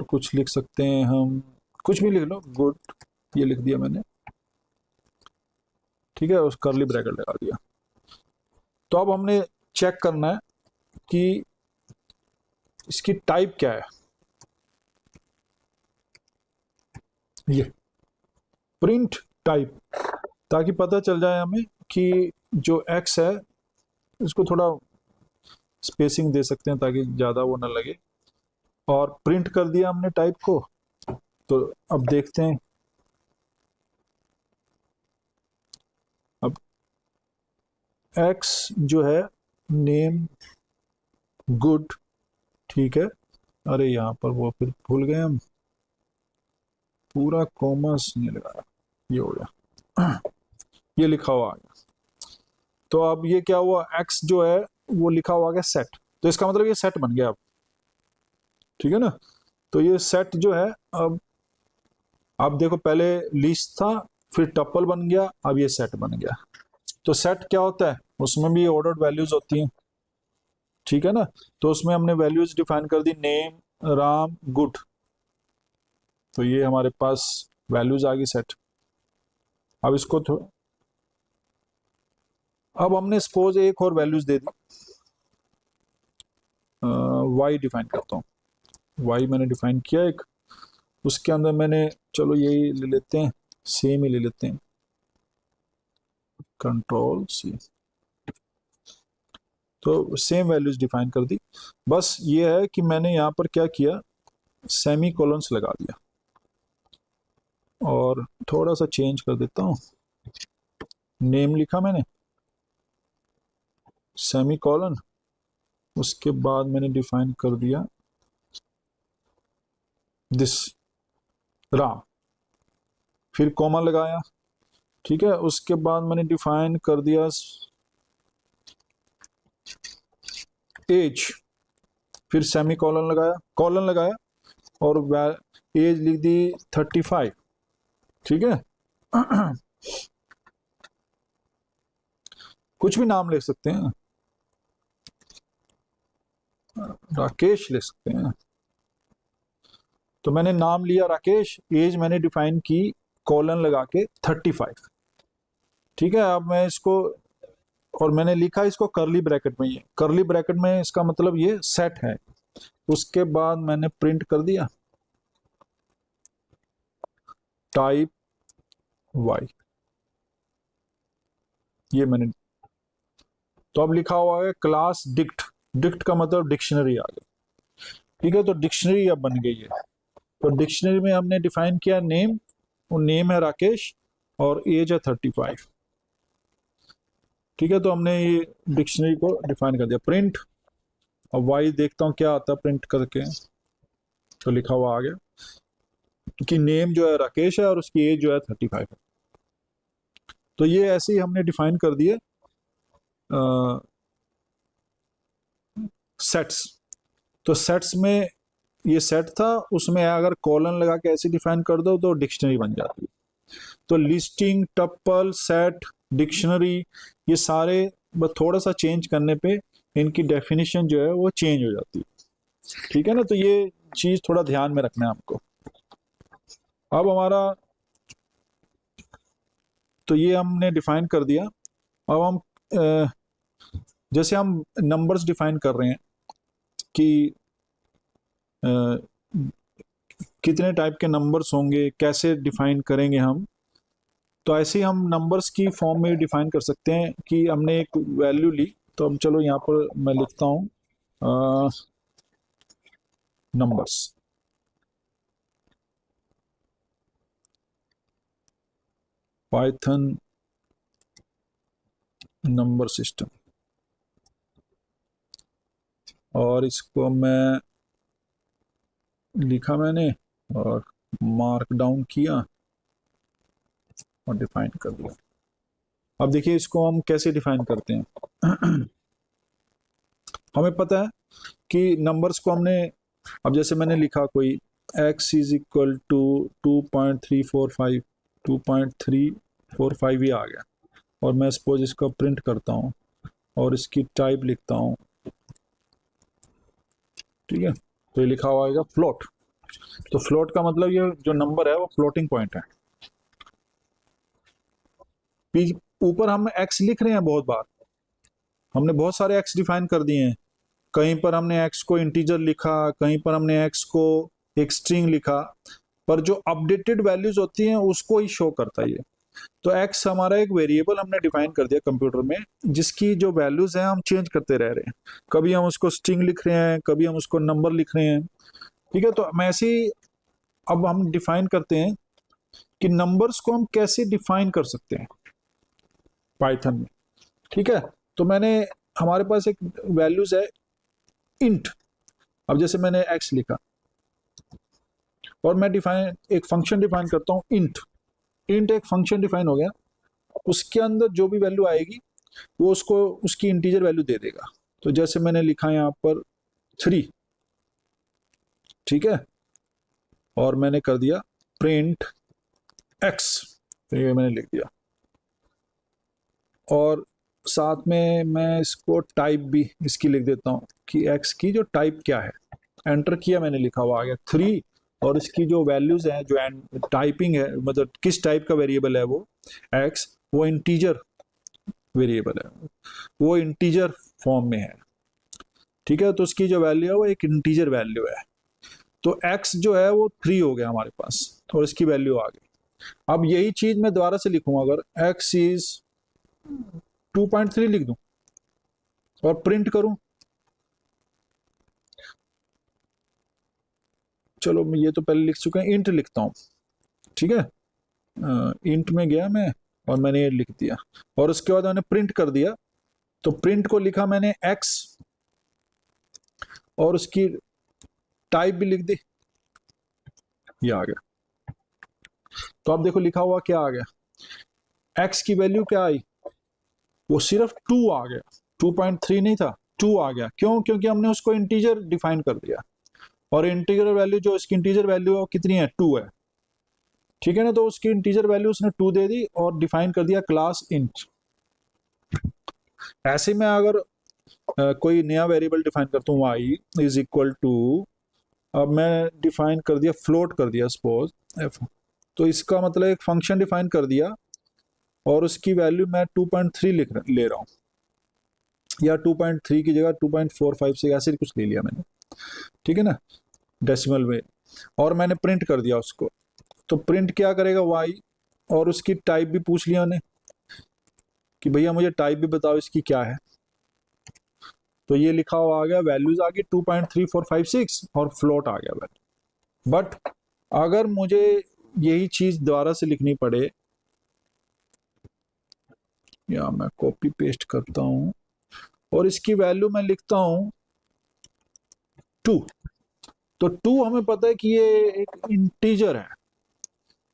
कुछ लिख सकते हैं हम, कुछ भी लिख लो, गुड, ये लिख दिया मैंने, ठीक है, उस करली ब्रैकेट लगा दिया। तो अब हमने चेक करना है कि इसकी टाइप क्या है, ये प्रिंट टाइप, ताकि पता चल जाए हमें कि जो एक्स है इसको थोड़ा स्पेसिंग दे सकते हैं ताकि ज़्यादा वो ना लगे। और प्रिंट कर दिया हमने टाइप को, तो अब देखते हैं, अब एक्स जो है नेम गुड, ठीक है, अरे यहाँ पर वो फिर भूल गए हम, पूरा कॉमर्स नहीं लगाया, ये हो गया, ये लिखा हुआ आ गया। तो अब ये क्या हुआ, एक्स जो है वो लिखा हुआ आ गया सेट, तो इसका मतलब ये सेट बन गया अब, ठीक है ना। तो ये सेट जो है, अब देखो पहले लिस्ट था, फिर टपल बन गया, अब ये सेट बन गया। तो सेट क्या होता है, उसमें भी ऑर्डर्ड वैल्यूज होती हैं, ठीक है ना। तो उसमें हमने वैल्यूज डिफाइन कर दी, नेम, राम, गुड, तो ये हमारे पास वैल्यूज आ गई सेट। अब इसको अब हमने सपोज एक और वैल्यूज दे दी, वाई डिफाइन करता हूँ, वाई मैंने डिफाइन किया एक, उसके अंदर मैंने, चलो यही ले लेते हैं, सेम ही ले लेते हैं, कंट्रोल सी, तो सेम वैल्यूज डिफाइन कर दी। बस ये है कि मैंने यहाँ पर क्या किया, सेमी कोलन्स लगा दिया, और थोड़ा सा चेंज कर देता हूँ, नेम लिखा मैंने, सेमी कॉलन, उसके बाद मैंने डिफाइन कर दिया दिस राम, फिर कॉमा लगाया, ठीक है, उसके बाद मैंने डिफाइन कर दिया एज, फिर सेमी कॉलन लगाया, कॉलन लगाया, और एज लिख दी 35, ठीक है। कुछ भी नाम लिख सकते हैं, राकेश लिख सकते हैं, तो मैंने नाम लिया राकेश, एज मैंने डिफाइन की कॉलन लगा के 35, ठीक है। अब मैं इसको, और मैंने लिखा इसको करली ब्रैकेट में, ये करली ब्रैकेट में इसका मतलब ये सेट है। उसके बाद मैंने प्रिंट कर दिया टाइप वाई, ये मैंने, तो अब लिखा हुआ है क्लास डिक्ट, डिक्ट का मतलब डिक्शनरी आ गई, ठीक है, तो डिक्शनरी अब बन गई है। तो डिक्शनरी में हमने डिफाइन किया नेम, और नेम है राकेश, और एज है 35, ठीक है, तो हमने ये डिक्शनरी को डिफाइन कर दिया, प्रिंट, अब वाई देखता हूँ क्या आता है प्रिंट करके, तो लिखा हुआ आ गया कि नेम जो है राकेश है और उसकी एज जो है 35 है। तो ये ऐसे ही हमने डिफाइन कर दिए सेट्स। तो सेट्स में ये सेट था, उसमें अगर कॉलन लगा के ऐसे डिफाइन कर दो तो डिक्शनरी बन जाती है। तो लिस्टिंग, टप्पल, सेट, डिक्शनरी, ये सारे बस थोड़ा सा चेंज करने पे इनकी डेफिनेशन जो है वो चेंज हो जाती है। ठीक है ना, तो ये चीज थोड़ा ध्यान में रखना है आपको। अब हमारा, तो ये हमने डिफाइन कर दिया। अब हम जैसे हम नंबर्स डिफाइन कर रहे हैं कि अ, कितने टाइप के नंबर्स होंगे, कैसे डिफाइन करेंगे हम, तो ऐसे ही हम नंबर्स की फॉर्म में डिफाइन कर सकते हैं कि हमने एक वैल्यू ली, तो अब चलो यहाँ पर मैं लिखता हूँ नंबर्स। पाइथन नंबर सिस्टम, और इसको मैं लिखा मैंने और मार्क डाउन किया और डिफाइन कर दिया। अब देखिए इसको हम कैसे डिफाइन करते हैं। हमें पता है कि नंबर्स को हमने, अब जैसे मैंने लिखा कोई x इज इक्वल टू 2.345, 2.345 ही आ गया, और मैं सपोज इसको प्रिंट करता हूँ और इसकी टाइप लिखता हूँ, ठीक है, तो ये लिखा हुआ आएगा फ्लोट। तो फ्लोट का मतलब ये जो नंबर है वो फ्लोटिंग पॉइंट है। ऊपर हम x लिख रहे हैं, बहुत बार हमने बहुत सारे x डिफाइन कर दिए हैं। कहीं पर हमने x को इंटीजर लिखा, कहीं पर हमने x को एक स्ट्रिंग लिखा, पर जो अपडेटेड वैल्यूज होती हैं उसको ही शो करता है ये। तो x हमारा एक वेरिएबल हमने डिफाइन कर दिया कंप्यूटर में, जिसकी जो वैल्यूज हैं हम चेंज करते रह रहे हैं। कभी हम उसको स्ट्रिंग लिख रहे हैं, कभी हम उसको नंबर लिख रहे हैं, ठीक है। तो हम ऐसे ही अब हम डिफाइन करते हैं कि नंबर्स को हम कैसे डिफाइन कर सकते हैं पाइथन में, ठीक है। तो मैंने, हमारे पास एक वैल्यूज है इंट। अब जैसे मैंने x लिखा और मैं डिफाइन एक फंक्शन डिफाइन करता हूँ इंट। इंट एक फंक्शन डिफाइन हो गया, उसके अंदर जो भी वैल्यू आएगी वो उसको उसकी इंटीजर वैल्यू दे देगा। तो जैसे मैंने लिखा यहाँ पर 3, ठीक है, और मैंने कर दिया प्रिंट x, तो ये मैंने लिख दिया, और साथ में मैं इसको टाइप भी इसकी लिख देता हूँ कि x की जो टाइप क्या है। एंटर किया, मैंने लिखा हुआ आ गया 3, और इसकी जो वैल्यूज है, जो टाइपिंग है, मतलब किस टाइप का वेरिएबल है वो x, वो इंटीजर वेरिएबल है, वो इंटीजर फॉर्म में है, ठीक है। तो उसकी जो वैल्यू है वो एक इंटीजर वैल्यू है। तो x जो है वो 3 हो गया हमारे पास, और इसकी वैल्यू आ गई। अब यही चीज मैं दोबारा से लिखूंगा, अगर x इज 2.3 लिख दूं और प्रिंट करूं, चलो मैं ये तो पहले लिख चुका है, इंट लिखता हूं, ठीक है। इंट में गया मैं और मैंने ये लिख दिया, और उसके बाद मैंने प्रिंट कर दिया। तो प्रिंट को लिखा मैंने x, और उसकी टाइप भी लिख दी, ये आ गया। तो अब देखो लिखा हुआ क्या आ गया, x की वैल्यू क्या आई, वो सिर्फ 2 आ गया, 2.3 नहीं था, 2 आ गया। क्यों? क्योंकि हमने उसको इंटीजर डिफाइन कर दिया, और इंटीजर वैल्यू जो इसकी इंटीजर वैल्यू है कितनी है, 2 है, ठीक है ना। तो उसकी इंटीजर वैल्यू उसने 2 दे दी और डिफाइन कर दिया क्लास इंट। ऐसे में अगर कोई नया वेरिएबल डिफाइन करता हूँ y इज इक्वल टू, अब मैं डिफाइन कर दिया फ्लोट कर दिया सपोज f, तो इसका मतलब एक फंक्शन डिफाइन कर दिया और उसकी वैल्यू मैं 2.3 ले रहा हूँ, या 2.3 की जगह 2.45 से ऐसे कुछ ले लिया मैंने, ठीक है ना, डेसिमल में, और मैंने प्रिंट कर दिया उसको। तो प्रिंट क्या करेगा y, और उसकी टाइप भी पूछ लिया मैंने कि भैया मुझे टाइप भी बताओ इसकी क्या है। तो ये लिखा हुआ आ गया, वैल्यूज आ गई 2.3456 और फ्लोट आ गया वैल्यू। बट अगर मुझे यही चीज दोबारा से लिखनी पड़े, या मैं कॉपी पेस्ट करता हूं और इसकी वैल्यू मैं लिखता हूं 2, तो 2 हमें पता है कि ये एक इंटीजर है,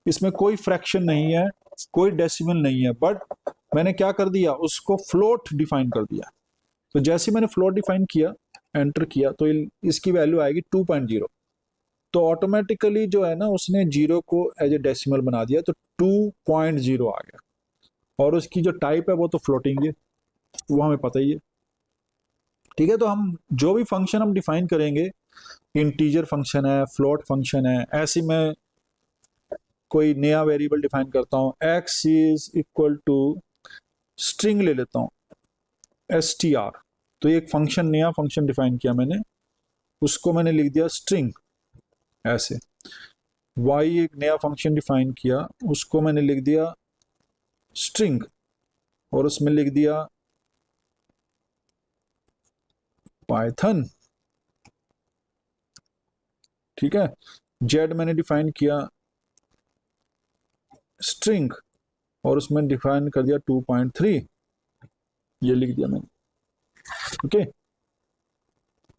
इसमें कोई फ्रैक्शन नहीं है, कोई डेसिमल नहीं है, बट मैंने क्या कर दिया, उसको फ्लोट डिफाइन कर दिया। तो जैसे मैंने फ्लोट डिफाइन किया, एंटर किया, तो इसकी वैल्यू आएगी 2.0। तो ऑटोमेटिकली जो है ना, उसने जीरो को एज ए डेसिमल बना दिया, तो 2.0 आ गया, और उसकी जो टाइप है वो तो फ्लोटिंग है, वो हमें पता ही है, ठीक है। तो हम जो भी फंक्शन हम डिफाइन करेंगे इंटीजर फंक्शन है, फ्लोट फंक्शन है, ऐसी मैं कोई नया वेरिएबल डिफाइन करता हूँ, x is equal to string ले लेता हूँ str, तो ये एक फंक्शन, नया फंक्शन डिफाइन किया मैंने, उसको मैंने लिख दिया स्ट्रिंग ऐसे। y एक नया फंक्शन डिफाइन किया, उसको मैंने लिख दिया स्ट्रिंग और उसमें लिख दिया पाइथन। ठीक है, z मैंने डिफाइन किया स्ट्रिंग और उसमें डिफाइन कर दिया 2.3, ये लिख दिया मैंने। ओके,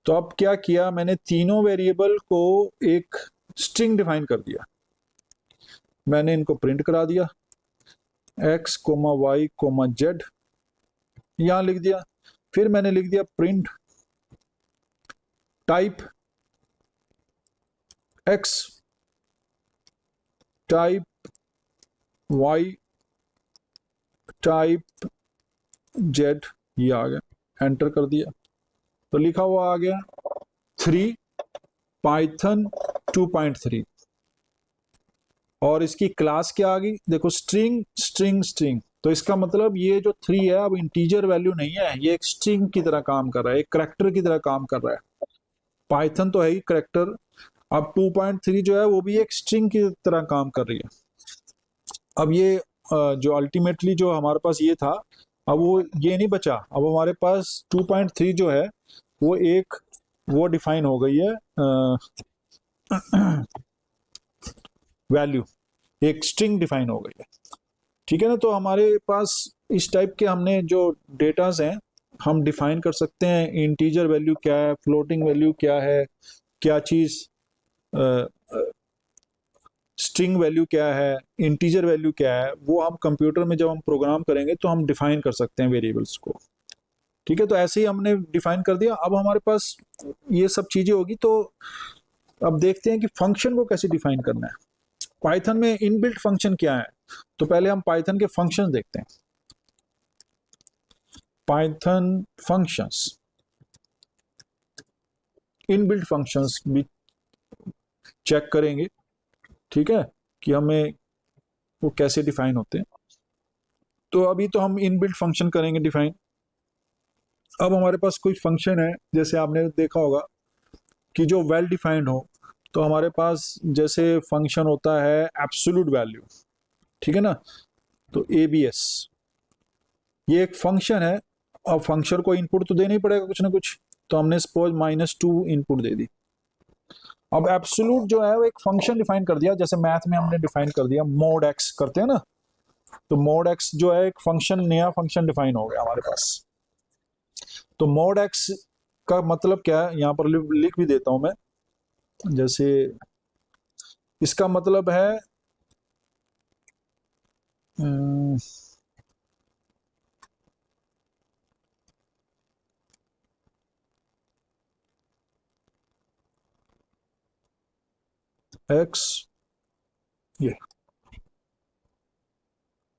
तो अब क्या किया मैंने, तीनों वेरिएबल को एक स्ट्रिंग डिफाइन कर दिया, मैंने इनको प्रिंट करा दिया, x comma Y comma Z यहां लिख दिया। फिर मैंने लिख दिया print type x, type y, type z, ये आ गया, एंटर कर दिया तो लिखा हुआ आ गया 3 पाइथन 2.3 और इसकी क्लास क्या आ गई, देखो स्ट्रिंग स्ट्रिंग स्ट्रिंग, तो इसका मतलब ये जो 3 है अब इंटीजर वैल्यू नहीं है, ये एक स्ट्रिंग की तरह काम कर रहा है, एक करैक्टर की तरह काम कर रहा है। पाइथन तो है ही करैक्टर, अब 2.3 जो है वो भी एक स्ट्रिंग की तरह काम कर रही है। अब ये जो अल्टीमेटली जो हमारे पास ये था, अब वो ये नहीं बचा, अब हमारे पास 2.3 जो है वो एक वो डिफाइन हो गई है वैल्यू, एक स्ट्रिंग डिफाइन हो गई है। ठीक है ना, तो हमारे पास इस टाइप के हमने जो डेटाज हैं हम डिफाइन कर सकते हैं, इंटीजर वैल्यू क्या है, फ्लोटिंग वैल्यू क्या है, क्या चीज स्ट्रिंग वैल्यू क्या है, इंटीजर वैल्यू क्या है, वो हम कंप्यूटर में जब हम प्रोग्राम करेंगे तो हम डिफाइन कर सकते हैं वेरिएबल्स को। ठीक है, तो ऐसे ही हमने डिफाइन कर दिया, अब हमारे पास ये सब चीजें होगी, तो अब देखते हैं कि फंक्शन को कैसे डिफाइन करना है। पाइथन में इनबिल्ट फंक्शन क्या है, तो पहले हम पाइथन के फंक्शंस देखते हैं। पाइथन फंक्शंस, इनबिल्ट फंक्शंस भी चेक करेंगे, ठीक है, कि हमें वो कैसे डिफाइन होते हैं। तो अभी तो हम इनबिल्ट फंक्शन करेंगे डिफाइन। अब हमारे पास कोई फंक्शन है, जैसे आपने देखा होगा कि जो वेल डिफाइंड हो, तो हमारे पास जैसे फंक्शन होता है एब्सोल्यूट वैल्यू, ठीक है ना, तो एबीएस ये एक फंक्शन है। अब फंक्शन को इनपुट तो देना ही पड़ेगा कुछ ना कुछ, तो हमने सपोज -2 इनपुट दे दी। अब एब्सोल्यूट जो है वो एक फंक्शन डिफाइन कर दिया, जैसे मैथ में हमने डिफाइन कर दिया मोड एक्स करते हैं ना, तो मोड एक्स जो है एक फंक्शन, नया फंक्शन डिफाइन हो गया हमारे पास। तो मोड एक्स का मतलब क्या है, यहां पर लिख भी देता हूं मैं, जैसे इसका मतलब है एक्स, ये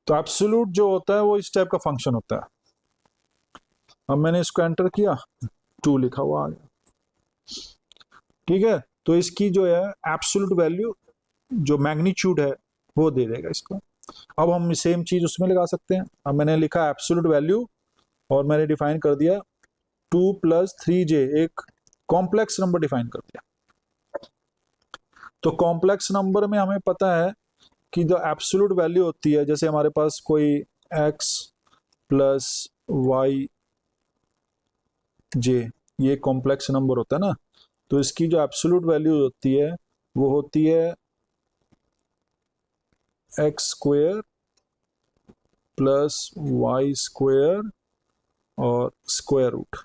तो एब्सोल्यूट जो होता है वो इस टाइप का फंक्शन होता है। अब मैंने इसको एंटर किया, 2 लिखा हुआ आ गया। ठीक है, तो इसकी जो है एब्सोल्यूट वैल्यू जो मैग्नीट्यूड है वो दे देगा इसको। अब हम सेम चीज उसमें लगा सकते हैं। अब मैंने लिखा एब्सोल्यूट वैल्यू और मैंने डिफाइन कर दिया 2 + 3j, एक कॉम्प्लेक्स नंबर डिफाइन कर दिया। तो कॉम्प्लेक्स नंबर में हमें पता है कि जो एब्सोल्यूट वैल्यू होती है, जैसे हमारे पास कोई x + y j, ये कॉम्प्लेक्स नंबर होता है ना, तो इसकी जो एब्सोल्यूट वैल्यू होती है वो होती है x² + y² और square root,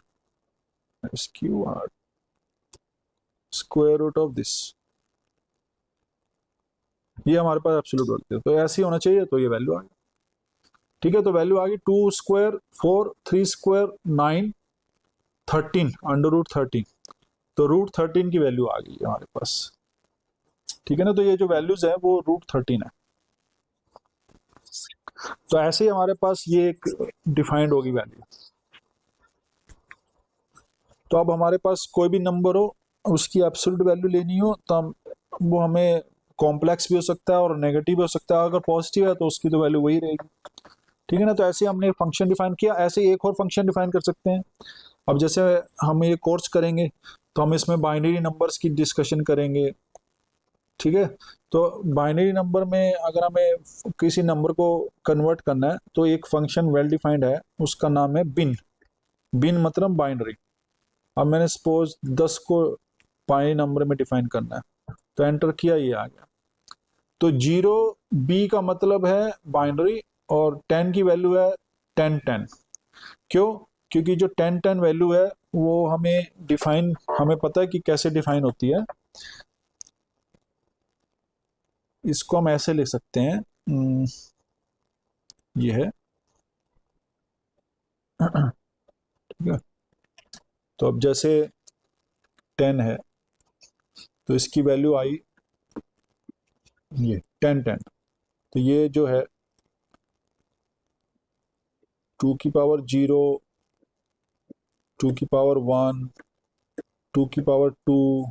square root of this, ये हमारे पास एब्सोल्यूट वैल्यू है। तो ऐसे ही होना चाहिए, तो ये वैल्यू आ गई। ठीक है, तो वैल्यू आ गई 2² 4 3² 9 13 √13, तो √13 की वैल्यू आ गई हमारे पास। ठीक है ना, तो ये जो वैल्यूज है वो √13 है। तो ऐसे ही हमारे पास ये एक डिफाइंड होगी वैल्यू। तो अब हमारे पास कोई भी नंबर हो, उसकी एब्सोल्यूट वैल्यू लेनी हो तो वो हमें कॉम्प्लेक्स भी हो सकता है और नेगेटिव भी हो सकता है। अगर पॉजिटिव है तो उसकी तो वैल्यू वही रहेगी, ठीक है ना। तो ऐसे हमने फंक्शन डिफाइन किया, ऐसे एक और फंक्शन डिफाइन कर सकते हैं। अब जैसे हम ये कोर्स करेंगे तो हम इसमें बाइनरी नंबर्स की डिस्कशन करेंगे, ठीक है। तो बाइनरी नंबर में अगर हमें किसी नंबर को कन्वर्ट करना है तो एक फंक्शन वेल डिफाइंड है, उसका नाम है बिन। बिन मतलब बाइनरी। अब मैंने सपोज 10 को बाइनरी नंबर में डिफाइन करना है, तो एंटर किया, ये आ गया। तो 0 बी का मतलब है बाइनरी, और 10 की वैल्यू है 10 10। क्यों? क्योंकि जो 10 10 वैल्यू है वो हमें डिफाइन, हमें पता है कि कैसे डिफाइन होती है। इसको हम ऐसे लिख सकते हैं, ये है ठीक है। तो अब जैसे 10 है तो इसकी वैल्यू आई ये 10 10। तो ये जो है 2 की पावर 0, 2 की पावर 1, 2 की पावर 2,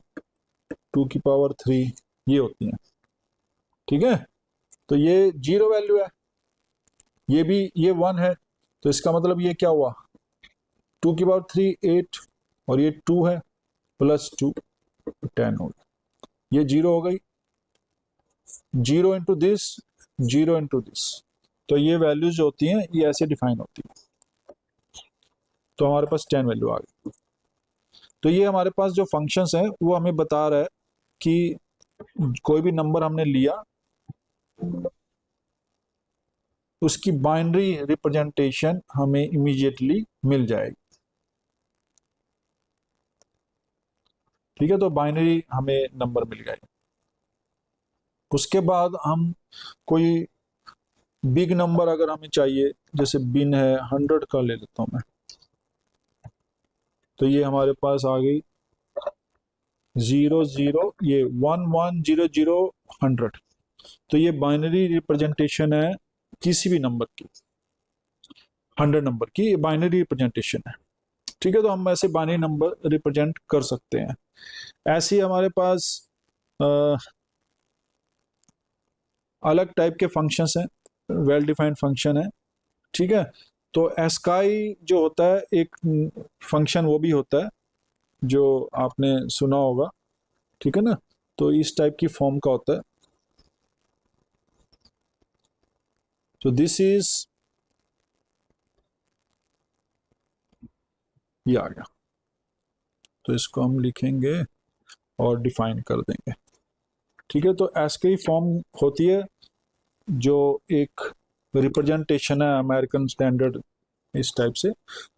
2 की पावर 3, ये होती हैं, ठीक है। तो ये 0 वैल्यू है, ये भी ये 1 है। तो इसका मतलब ये क्या हुआ, 2 की पावर 3 8, और ये 2 है, +2 10 हो गया। ये 0 हो गई, 0 into this, 0 into this। तो ये वैल्यूज जो होती हैं ये ऐसे डिफाइन होती है। तो हमारे पास 10 वैल्यू आ गई। तो ये हमारे पास जो फंक्शंस हैं वो हमें बता रहा है कि कोई भी नंबर हमने लिया उसकी बाइनरी रिप्रेजेंटेशन हमें इमीडिएटली मिल जाएगी, ठीक है। तो बाइनरी हमें नंबर मिल गए। उसके बाद हम कोई बिग नंबर अगर हमें चाहिए, जैसे बिन है 100 का ले लेता हूँ मैं। तो ये हमारे पास आ गई 0 0, ये 1100 100। तो ये बाइनरी रिप्रेजेंटेशन है किसी भी नंबर की, 100 नंबर की बाइनरी रिप्रेजेंटेशन है, ठीक है। तो हम ऐसे बाइनरी नंबर रिप्रेजेंट कर सकते हैं। ऐसे ही हमारे पास अ, अलग टाइप के फंक्शंस हैं, वेल डिफाइंड फंक्शन है, ठीक है। तो एस्काई जो होता है एक फंक्शन, वो भी होता है जो आपने सुना होगा, ठीक है ना। तो इस टाइप की फॉर्म का होता है। तो दिस इज, ये आ गया। तो इसको हम लिखेंगे और डिफाइन कर देंगे, ठीक है। तो एस्काई फॉर्म होती है जो एक रिप्रेजेंटेशन है अमेरिकन स्टैंडर्ड, इस टाइप से।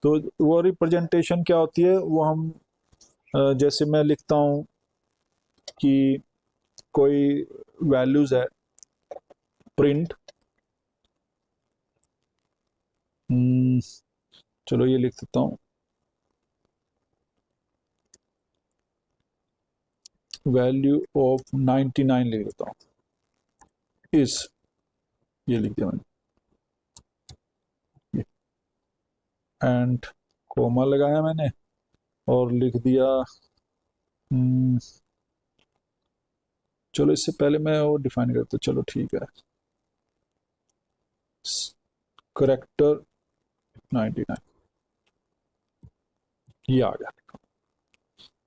तो वो रिप्रेजेंटेशन क्या होती है, वो हम जैसे मैं लिखता हूँ कि कोई वैल्यूज है, प्रिंट, चलो ये लिख देता हूँ, वैल्यू ऑफ 99 लिख देता हूँ, इस, ये लिख दिया मैंने, एंड कोमा लगाया मैंने और लिख दिया, चलो इससे पहले मैं वो डिफाइन करता हूँ, चलो ठीक है, करेक्टर 99, ये आ गया,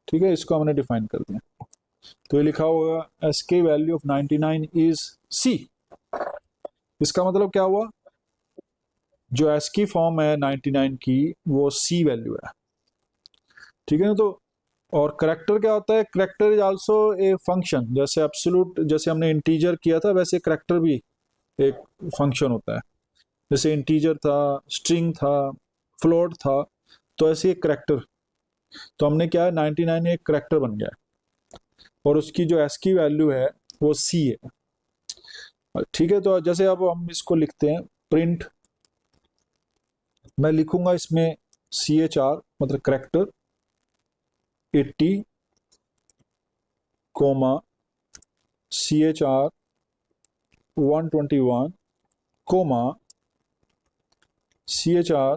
ठीक है। इसको हमने डिफाइन कर दिया। तो ये लिखा होगा एस के वैल्यू ऑफ 99 इज सी। इसका मतलब क्या हुआ, जो एस की फॉर्म है 99 की वो सी वैल्यू है, ठीक है ना। तो और करेक्टर क्या होता है, character is also a function. जैसे एब्सोल्यूट, जैसे हमने इंटीजर किया था, वैसे करेक्टर भी एक फंक्शन होता है। जैसे इंटीजर था, स्ट्रिंग था, फ्लोट था, तो ऐसे एक करेक्टर। तो हमने क्या है, 99 एक करेक्टर बन गया है, और उसकी जो एस की वैल्यू है वो सी है, ठीक है। तो जैसे अब हम इसको लिखते हैं, प्रिंट, मैं लिखूंगा इसमें CHR मतलब character 80, comma CHR 121, comma CHR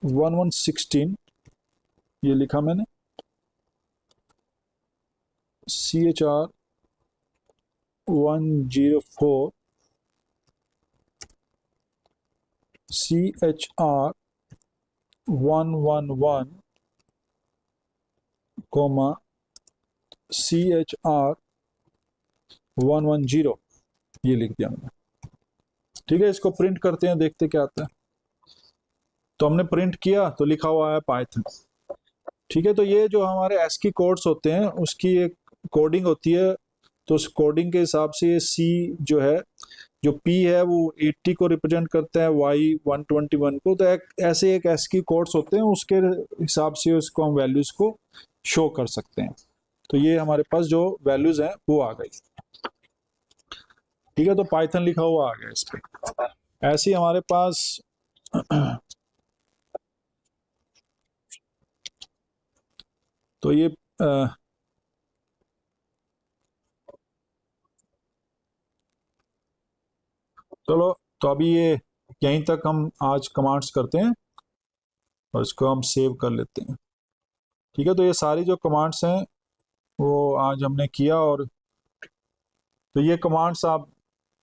1116, ये लिखा मैंने, CHR 104 CHR 111 कॉमा CHR 110 ये लिख दिया मैंने। ठीक है, इसको प्रिंट करते हैं, देखते क्या आता है। तो हमने प्रिंट किया तो लिखा हुआ है पाइथन। ठीक है, तो ये जो हमारे ASCII कोड्स होते हैं उसकी एक कोडिंग होती है। तो उस कोडिंग के हिसाब से ये C जो है, जो P है वो 80 को रिप्रेजेंट करता है, Y 121 को। तो ऐसे एक ASCII कोड्स होते हैं, उसके हिसाब से उसको हम वैल्यूज को शो कर सकते हैं। तो ये हमारे पास जो वैल्यूज हैं वो आ गई। ठीक है, तो पाइथन लिखा हुआ आ गया इस पे। ऐसे ही हमारे पास तो ये चलो, तो अभी ये यहीं तक हम आज कमांड्स करते हैं और इसको हम सेव कर लेते हैं। ठीक है, तो ये सारी जो कमांड्स हैं वो आज हमने किया। और तो ये कमांड्स आप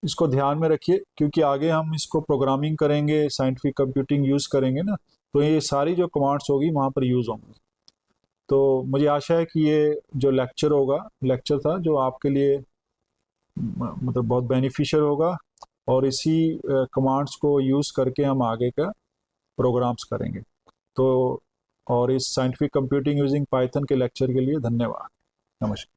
इसको ध्यान में रखिए, क्योंकि आगे हम इसको प्रोग्रामिंग करेंगे, साइंटिफिक कंप्यूटिंग यूज़ करेंगे ना, तो ये सारी जो कमांड्स होगी वहाँ पर यूज़ होंगी। तो मुझे आशा है कि ये जो लेक्चर था जो आपके लिए मतलब बहुत बेनिफिशियल होगा, और इसी कमांड्स को यूज़ करके हम आगे का प्रोग्राम्स करेंगे। तो और इस साइंटिफिक कंप्यूटिंग यूजिंग पाइथन के लेक्चर के लिए धन्यवाद। नमस्कार।